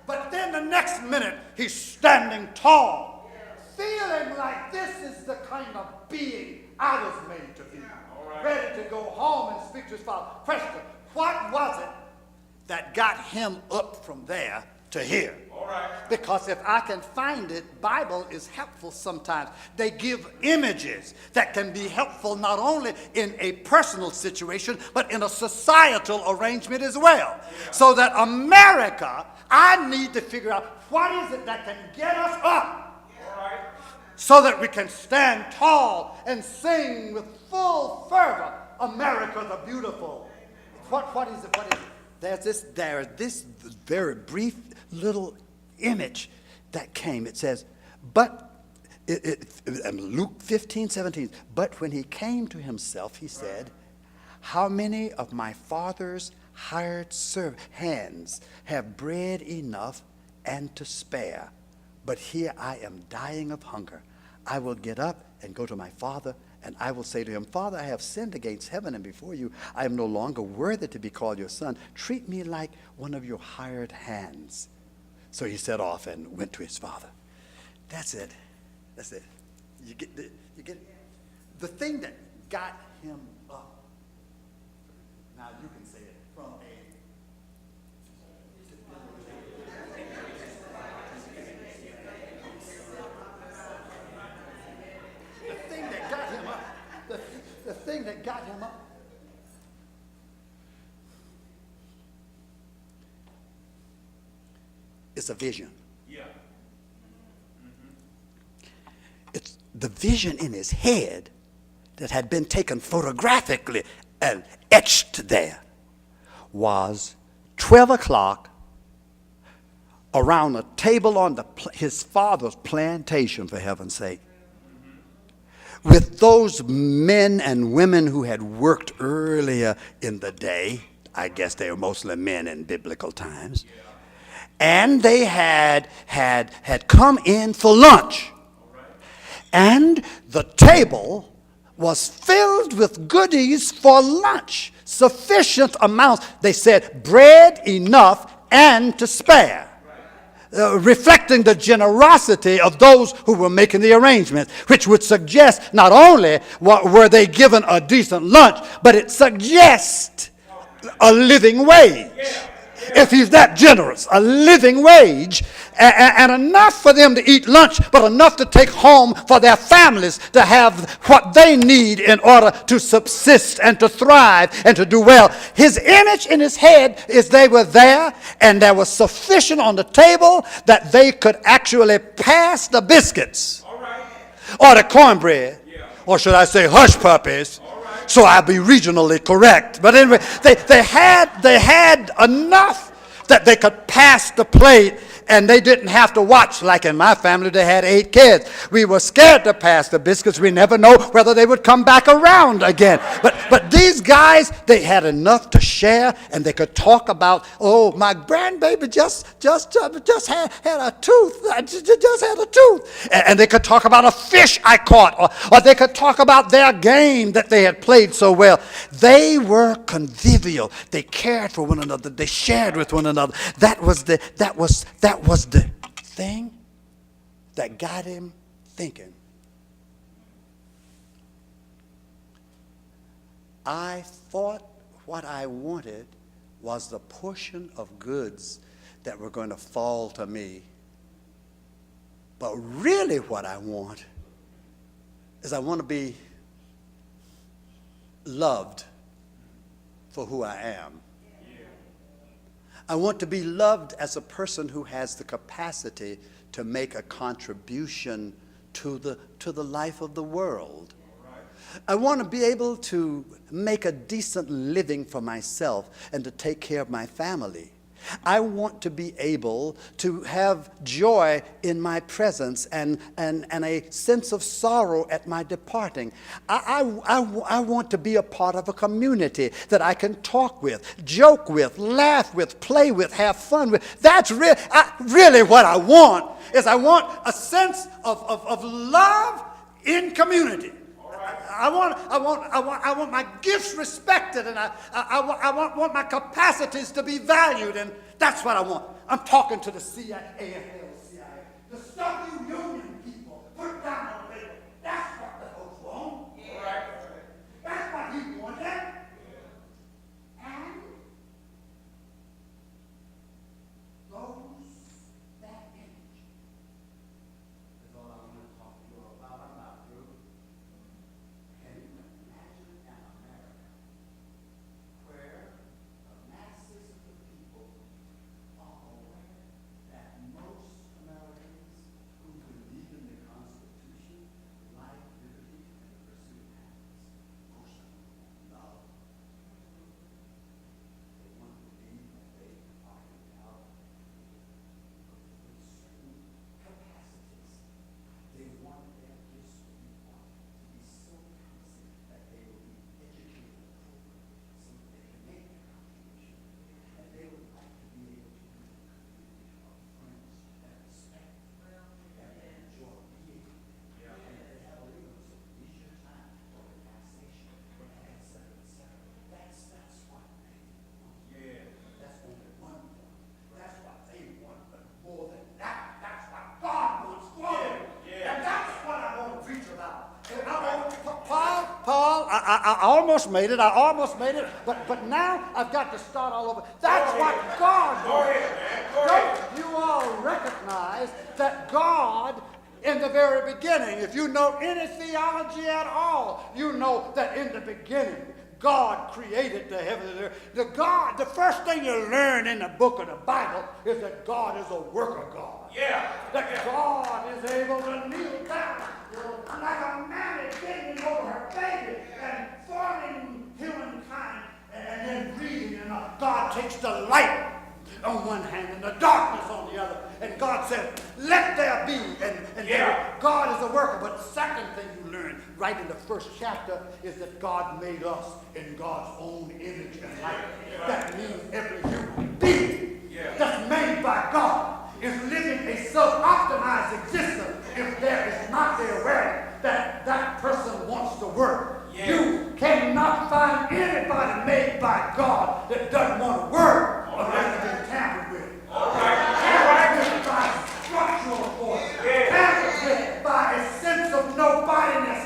But then the next minute, he's standing tall, feeling like this is the kind of being I was made to be. Ready to go home and speak to his father. Question, what was it that got him up from there to here? Because if I can find it, Bible is helpful sometimes. They give images that can be helpful not only in a personal situation, but in a societal arrangement as well. So that America, I need to figure out what is it that can get us up so that we can stand tall and sing with full fervor, America the beautiful. What is it? What is it? There's this very brief little image that came. It says, but, Luke 15:17, but when he came to himself, he said, how many of my father's hired hands have bread enough and to spare? But here I am dying of hunger. I will get up and go to my father, and I will say to him, Father, I have sinned against heaven and before you. I am no longer worthy to be called your son. Treat me like one of your hired hands. So he set off and went to his father. That's it. That's it. You get the thing that got him up. Now you can say it from the thing that got him up. The thing that got him up. It's a vision. It's the vision in his head that had been taken photographically and etched there was 12 o'clock around a table on his father's plantation, for heaven's sake, with those men and women who had worked earlier in the day. I guess they were mostly men in biblical times. And they had come in for lunch. And the table was filled with goodies for lunch. Sufficient amounts. They said bread enough and to spare. Reflecting the generosity of those who were making the arrangements, which would suggest not only were they given a decent lunch, but it suggests a living wage. If he's that generous, a living wage, and enough for them to eat lunch, but enough to take home for their families to have what they need in order to subsist and to thrive and to do well. His image in his head is they were there, and there was sufficient on the table that they could actually pass the biscuits or the cornbread, or should I say hush puppies, so I'll be regionally correct. But anyway, they had enough that they could pass the plate, and they didn't have to watch. Like in my family, they had 8 kids. We were scared to pass the biscuits. We never know whether they would come back around again. But these guys, they had enough to share, and they could talk about, oh, my grandbaby just had a tooth. Just had a tooth. And they could talk about a fish I caught, or they could talk about their game that they had played so well. They were convivial. They cared for one another. They shared with one another. That was the thing that got him thinking. I thought what I wanted was the portion of goods that were going to fall to me. But really what I want is I want to be loved for who I am. I want to be loved as a person who has the capacity to make a contribution to the life of the world. I want to be able to make a decent living for myself and to take care of my family. I want to be able to have joy in my presence and a sense of sorrow at my departing. I want to be a part of a community that I can talk with, joke with, laugh with, play with, have fun with. That's really what I want, is I want a sense of love in community. I want my gifts respected, and I want my capacities to be valued, and that's what I want. I'm talking to the AFL-CIO. The stuff you union people put down on the table. That's what the folks want. Yeah. That's what he wanted. And those that image is all I want to talk to you about. I'm not through. Can you imagine an America where the masses of the people are aware that most Americans who believe in the Constitution, life, liberty, and the pursuit of happiness, most of them want love. They want to believe that they are endowed with certain capacities. They want their gifts to be wanted, to be so constant that they will be educated appropriately so that they can make their contribution. And they would like to be able to be a community of friends that respect them and that enjoy being. And that they have a little bit of leisure time for relaxation, et cetera, et cetera. That's what they want. Yeah. That's only one thing. That's what they want, but more than that, that's what God wants for them. And that's what I want to preach about. And I want, Paul, I almost made it, but now I've got to start all over. That's what God wants. Don't you all recognize that God, in the very beginning, if you know any theology at all, you know that in the beginning, God created the heaven and earth. The first thing you learn in the book of the Bible is that God is a worker God. Yeah. That God is able to kneel down like a mammy bending over her baby and forming humankind and then breathing. And God takes the light on one hand and the darkness on the other. And God said, let there be. And God is a worker. But the second thing you learn right in the first chapter is that God made us in God's own image and likeness. That means every human being that's made by God is living a self-optimized existence if there is not the awareness that that person wants to work. You cannot find anybody made by God that doesn't want to work unless it's been tampered with. Tampered with by structural force. Tampered with by a sense of nobodiness.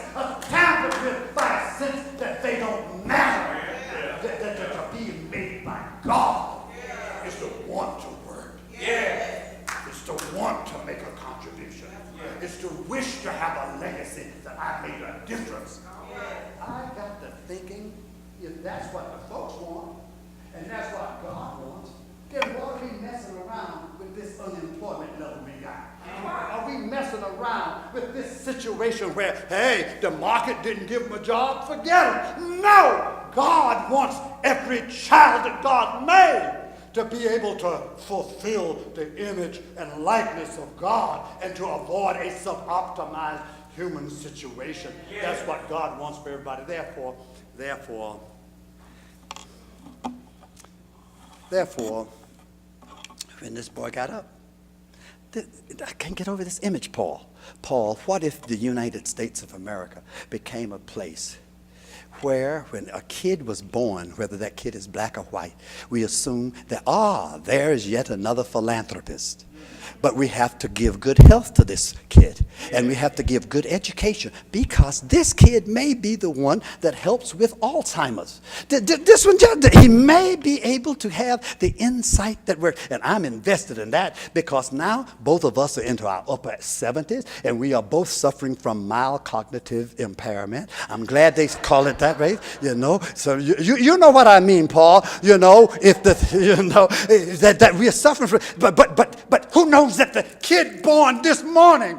Tampered with by a sense that they don't matter. That being made by God is to want to work. It's to want to make a contribution. It's to wish to have a legacy that I made a difference. I got to thinking, if that's what the folks want, and that's what God wants, then why are we messing around with this unemployment level we got? Why are we messing around with this situation where, hey, the market didn't give them a job, forget them? No! God wants every child that God made to be able to fulfill the image and likeness of God and to avoid a sub-optimized human situation. That's what God wants for everybody. Therefore, when this boy got up, I can't get over this image, Paul. Paul, what if the United States of America became a place where when a kid was born, whether that kid is black or white, we assume that, there's yet another philanthropist. But we have to give good health to this kid, and we have to give good education, because this kid may be the one that helps with Alzheimer's. This one, he may be able to have the insight that works. And I'm invested in that, because now both of us are into our upper 70s, and we are both suffering from mild cognitive impairment. I'm glad they call it that way, So you know what I mean, Paul. If that we are suffering from, but who knows that the kid born this morning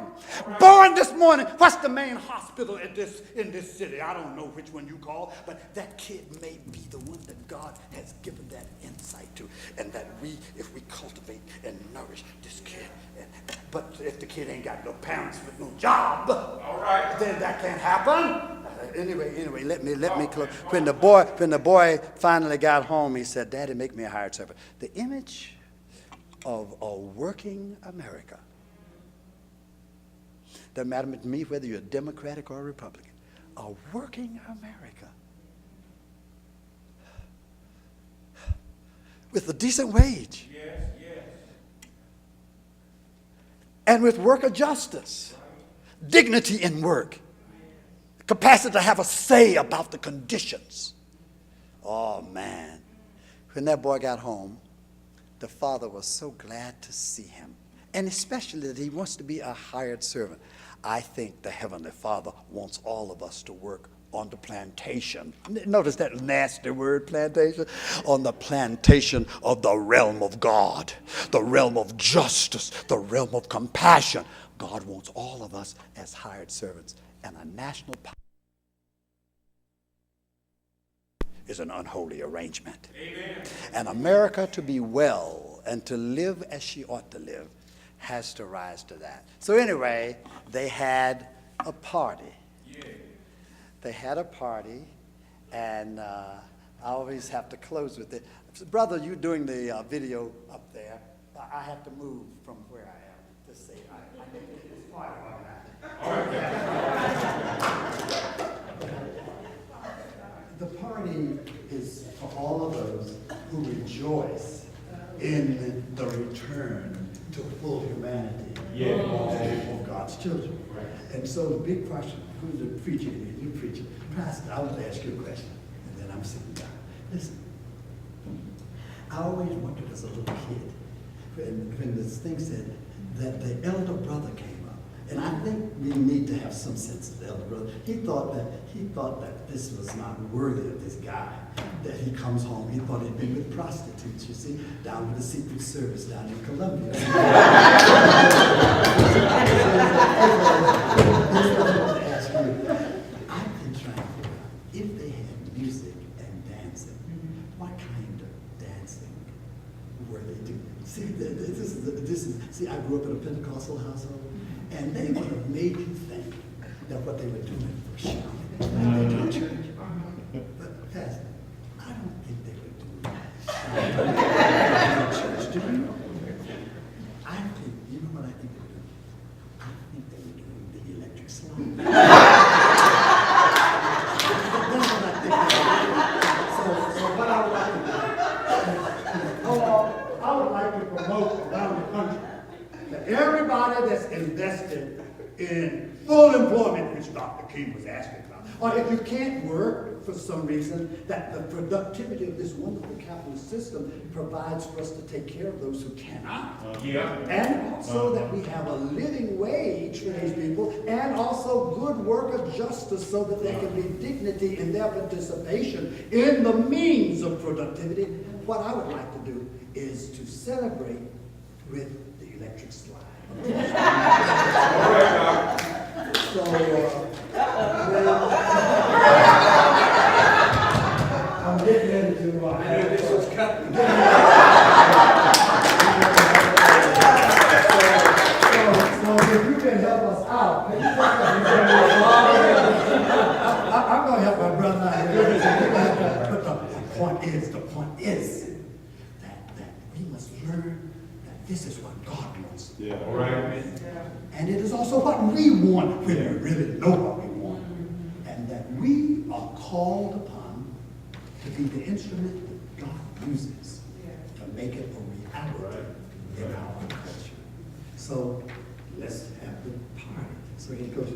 Born this morning. What's the main hospital in this city? I don't know which one you call, but that kid may be the one that God has given that insight to, and that if we cultivate and nourish this kid, but if the kid ain't got no parents with no job, all right, then that can't happen. Anyway, let me close. When the boy finally got home, he said, "Daddy, make me a hired servant." The image of a working America. Doesn't matter to me whether you're a Democratic or a Republican. A working America with a decent wage. Yes. And with worker justice, dignity in work, capacity to have a say about the conditions. Oh, man. When that boy got home, the father was so glad to see him, and especially that he wants to be a hired servant. I think the Heavenly Father wants all of us to work on the plantation. Notice that nasty word, plantation. On the plantation of the realm of God, the realm of justice, the realm of compassion. God wants all of us as hired servants, and a national power is an unholy arrangement. Amen. And America, to be well and to live as she ought to live, has to rise to that. So anyway, they had a party. Yeah. They had a party, and I always have to close with it. Brother, you doing the video up there. I have to move from where I am to say I think it's part of the party is for all of those who rejoice in the return to full humanity of God's children. Right. And so the big question, who's the preacher here? You preacher. Pastor, I want to ask you a question. And then I'm sitting down. Listen, I always wondered as a little kid, when this thing said that the elder brother came up, and I think we need to have some sense of the elder brother. He thought that this was not worthy of this guy, that he comes home. He thought he'd been with prostitutes, you see, down with the Secret Service down in Colombia. I've been trying to figure out, if they had music and dancing, what kind of dancing were they doing? See, I grew up in a Pentecostal household, and they would have made you think that what they were doing was shouting like they do in church. But Pastor, I don't think they were doing that in church, do you? I think, you know what I think they were doing? I think they were doing the electric slide. That's what I think they were doing. So what I would like to do, I would like to promote around the country that everybody that's invested in full employment, which Dr. King was asking about, or if you can't work for some reason, that the productivity of this wonderful capitalist system provides for us to take care of those who cannot. And also that we have a living wage for these people, and also good worker justice so that there can be dignity in their participation in the means of productivity. What I would like to do is to celebrate with the electric slide. So, I'm getting into I know this was cut. So if you can help us out, I'm going to help my brother out here. But the point is that we must learn that this is what God wants. Yeah. All right. And it is also what we want when we really know what we want. And that we are called upon to be the instrument that God uses to make it a reality in our culture. So let's have the party. So here goes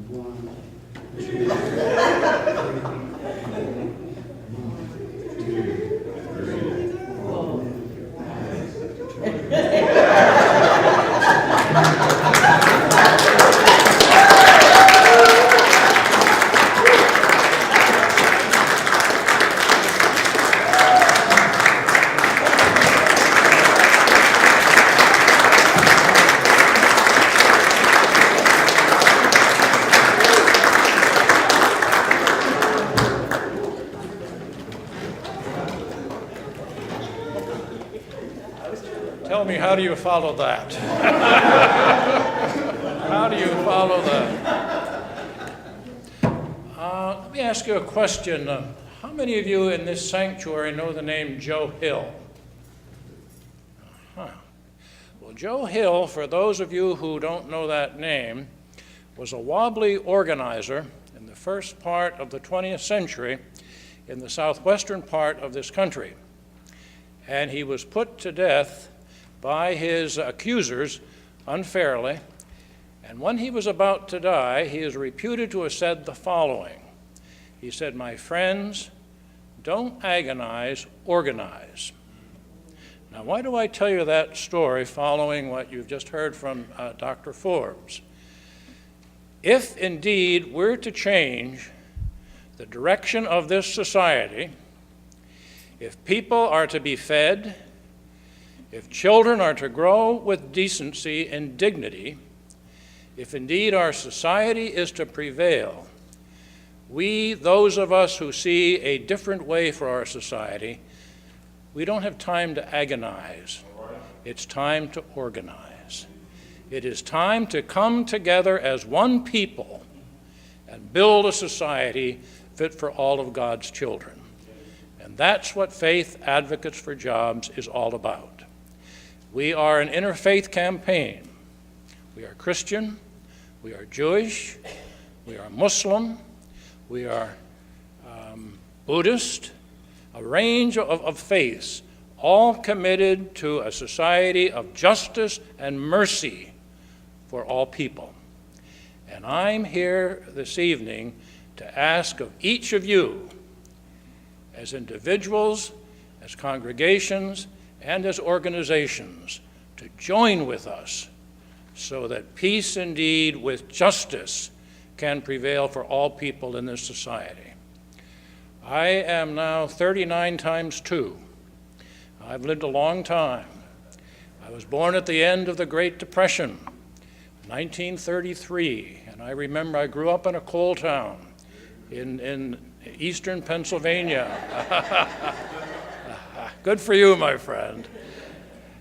1, 2, 3, 1, 2, 3. Tell me, how do you follow that? How do you follow that? Let me ask you a question. How many of you in this sanctuary know the name Joe Hill? Well, Joe Hill, for those of you who don't know that name, was a wobbly organizer in the first part of the 20th century in the southwestern part of this country. And he was put to death by his accusers unfairly. And when he was about to die, he is reputed to have said the following. He said, "My friends, don't agonize, organize." Now, why do I tell you that story following what you've just heard from Dr. Forbes? If indeed we're to change the direction of this society, if people are to be fed, if children are to grow with decency and dignity, if indeed our society is to prevail, we, those of us who see a different way for our society, we don't have time to agonize. It's time to organize. It is time to come together as one people and build a society fit for all of God's children. And that's what Faith Advocates for Jobs is all about. We are an interfaith campaign. We are Christian, we are Jewish, we are Muslim, we are Buddhist, a range of faiths, all committed to a society of justice and mercy for all people. And I'm here this evening to ask of each of you, as individuals, as congregations, and as organizations, to join with us so that peace indeed with justice can prevail for all people in this society. I am now 39 times 2. I've lived a long time. I was born at the end of the Great Depression, 1933, and I remember I grew up in a coal town in eastern Pennsylvania. Good for you, my friend.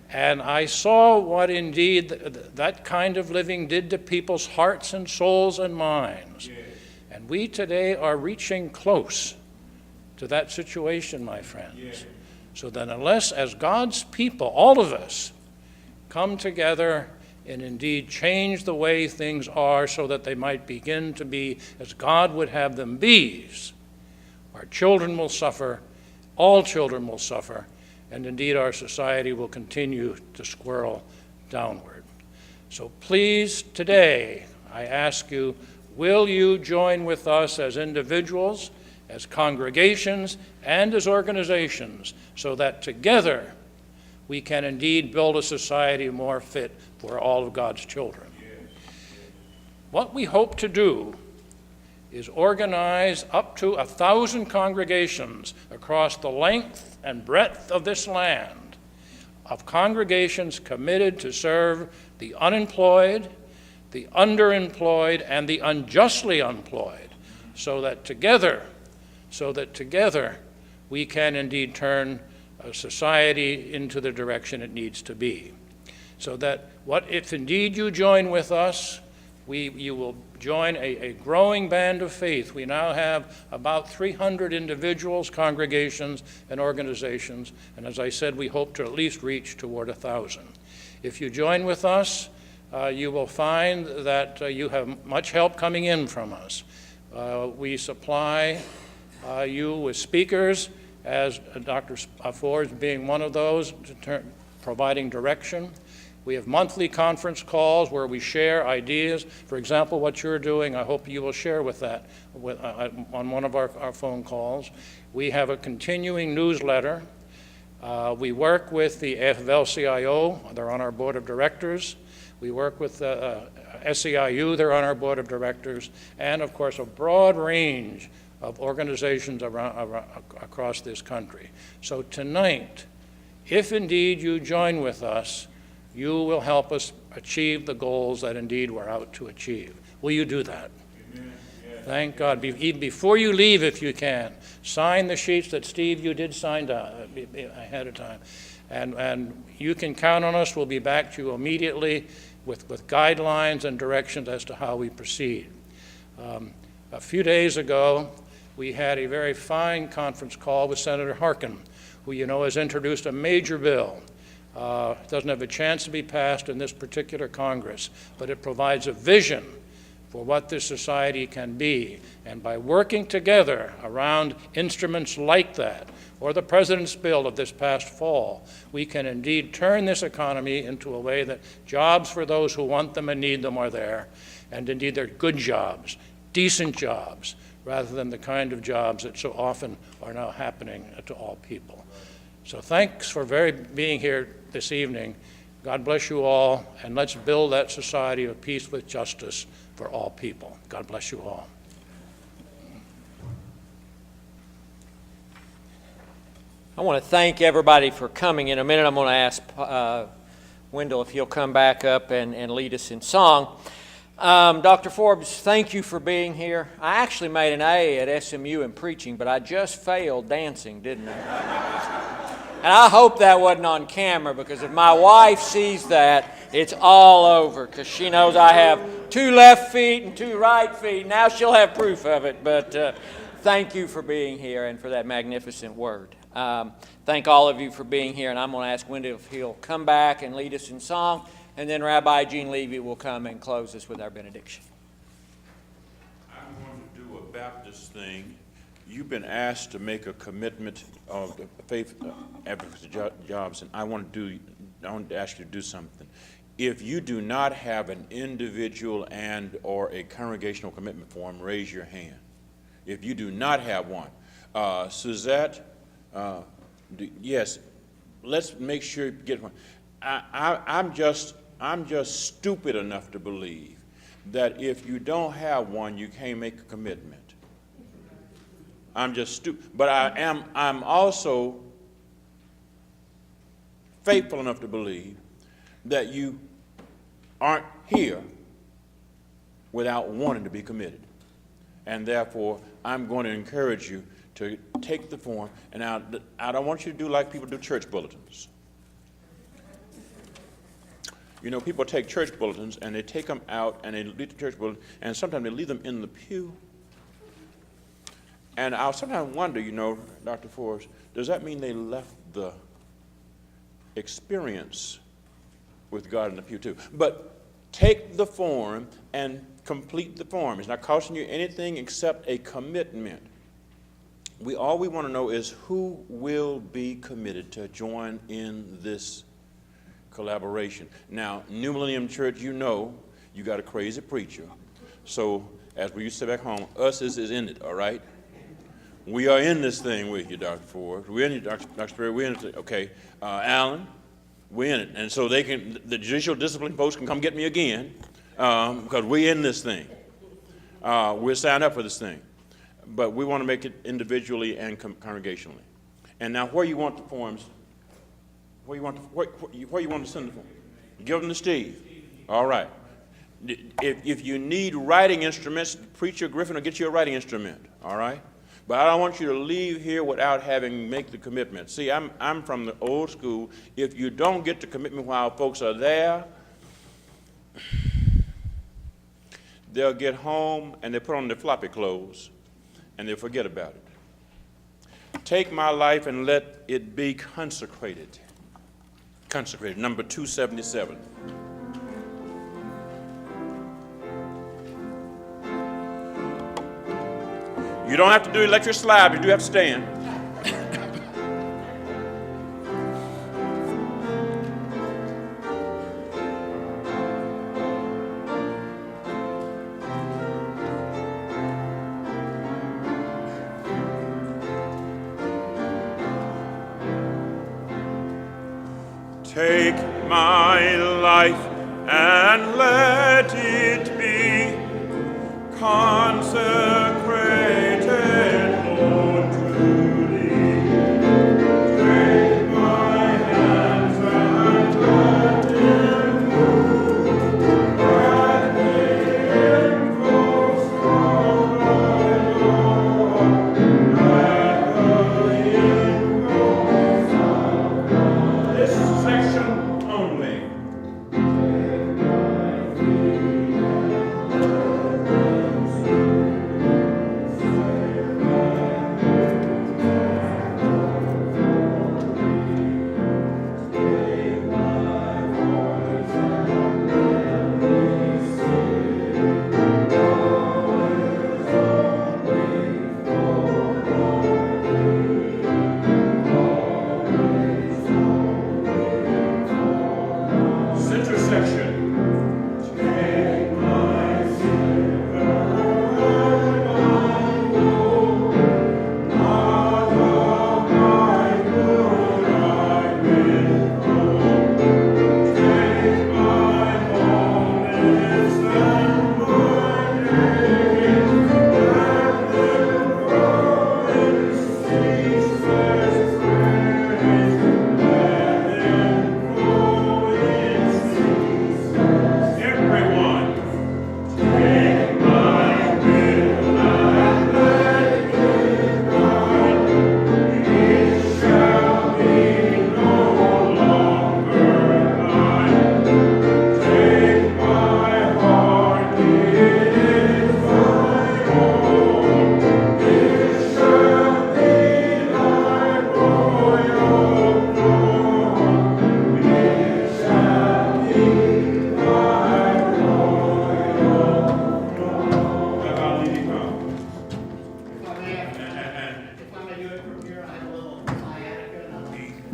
And I saw what indeed that kind of living did to people's hearts and souls and minds. And we today are reaching close to that situation, my friends. So then unless, as God's people, all of us, come together and indeed change the way things are so that they might begin to be as God would have them be, our children will suffer, all children will suffer, and indeed our society will continue to swirl downward. So please, today, I ask you, will you join with us as individuals, as congregations, and as organizations, so that together we can indeed build a society more fit for all of God's children? What we hope to do is organize up to 1,000 congregations across the length and breadth of this land, of congregations committed to serve the unemployed, the underemployed, and the unjustly employed, so that together we can indeed turn a society into the direction it needs to be. So that if indeed you join with us, you will join a growing band of faith. We now have about 300 individuals, congregations, and organizations, and as I said, we hope to at least reach toward 1,000. If you join with us, you will find that you have much help coming in from us. We supply you with speakers, as Dr. Forbes being one of those, providing direction. We have monthly conference calls where we share ideas. For example, what you're doing, I hope you will share with that on one of our phone calls. We have a continuing newsletter. We work with the AFL-CIO. They're on our board of directors. We work with SEIU. They're on our board of directors. And, of course, a broad range of organizations across this country. So tonight, if indeed you join with us, you will help us achieve the goals that indeed we're out to achieve. Will you do that? Amen. Yes. Thank God. Even before you leave, if you can, sign the sheets that, Steve, you did sign ahead of time. And you can count on us. We'll be back to you immediately with guidelines and directions as to how we proceed. A few days ago, we had a very fine conference call with Senator Harkin, who you know has introduced a major bill. It doesn't have a chance to be passed in this particular Congress, but it provides a vision for what this society can be. And by working together around instruments like that, or the President's bill of this past fall, we can indeed turn this economy into a way that jobs for those who want them and need them are there, and indeed they're good jobs, decent jobs, rather than the kind of jobs that so often are now happening to all people. So thanks for being here this evening. God bless you all, and let's build that society of peace with justice for all people. God bless you all. I want to thank everybody for coming. In a minute, I'm going to ask Wendell if he'll come back up and lead us in song. Dr. Forbes, thank you for being here. I actually made an A at SMU in preaching, but I just failed dancing, didn't I? And I hope that wasn't on camera, because if my wife sees that, it's all over, because she knows I have 2 left feet and 2 right feet. Now she'll have proof of it, but thank you for being here and for that magnificent word. Thank all of you for being here, and I'm going to ask Wendell if he'll come back and lead us in song, and then Rabbi Gene Levy will come and close us with our benediction. I'm going to do a Baptist thing. You've been asked to make a commitment of the faith advocacy jobs, and I want to ask you to do something. If you do not have an individual and or a congregational commitment form, raise your hand. If you do not have one, Suzette, yes, let's make sure you get one. I'm just stupid enough to believe that if you don't have one, you can't make a commitment. I'm just stupid, but I'm also faithful enough to believe that you aren't here without wanting to be committed. And therefore, I'm going to encourage you to take the form. And I don't want you to do like people do church bulletins. You know, people take church bulletins and they take them out and they leave the church bulletin, and sometimes they leave them in the pew. And I'll sometimes wonder, you know, Dr. Forbes, does that mean they left the experience with God in the pew too? But take the form and complete the form. It's not costing you anything except a commitment. All we want to know is who will be committed to join in this collaboration. Now, New Millennium Church, you know, you got a crazy preacher. So, as we used to say back home, us is in it, all right? We are in this thing with you, Dr. Ford. We're in it, Dr. Sperry. We're in it. Okay, Alan, we're in it. And so the judicial discipline folks can come get me again, because we're in this thing. We're signed up for this thing. But we want to make it individually and congregationally. And now, where you want the forms? Where you want to send the form? Give them to Steve. All right. If you need writing instruments, Preacher Griffin will get you a writing instrument. All right. But I don't want you to leave here without having make the commitment. See, I'm from the old school. If you don't get the commitment while folks are there, they'll get home and they put on their floppy clothes and they'll forget about it. Take my life and let it be consecrated. Consecrated, number 277. You don't have to do electric slide, but you do have to stand. Take my life and let it be consecrated, Lord, to Thee. Take my hands and let them move, and make them full strong.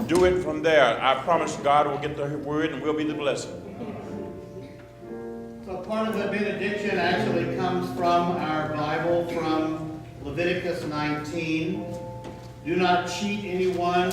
do it from there. I promise God will get the word and we'll be the blessing. So part of the benediction actually comes from our Bible, from Leviticus 19. Do not cheat anyone.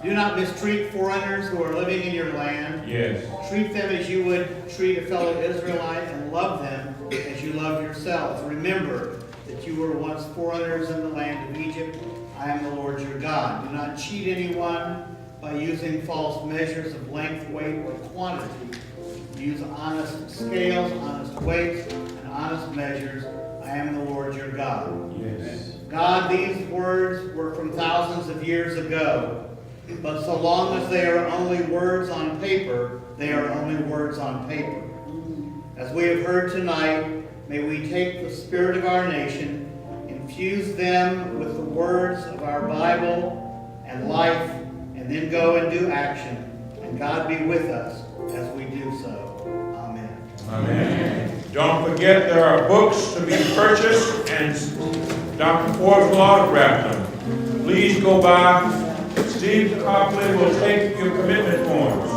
Do not mistreat foreigners who are living in your land. Yes. Treat them as you would treat a fellow Israelite, and love them as you love yourselves. Remember that you were once foreigners in the land of Egypt. I am the Lord your God. Do not cheat anyone by using false measures of length, weight, or quantity. Use honest scales, honest weights, and honest measures. I am the Lord your God. Yes. God, these words were from thousands of years ago. But so long as they are only words on paper, they are only words on paper. As we have heard tonight, may we take the spirit of our nation, infuse them with the words of our Bible and life, and then go and do action. And God be with us as we do so. Amen. Amen. Don't forget there are books to be purchased, and Dr. Forbes will autograph them. Please go by. Steve Copley will take your commitment forms.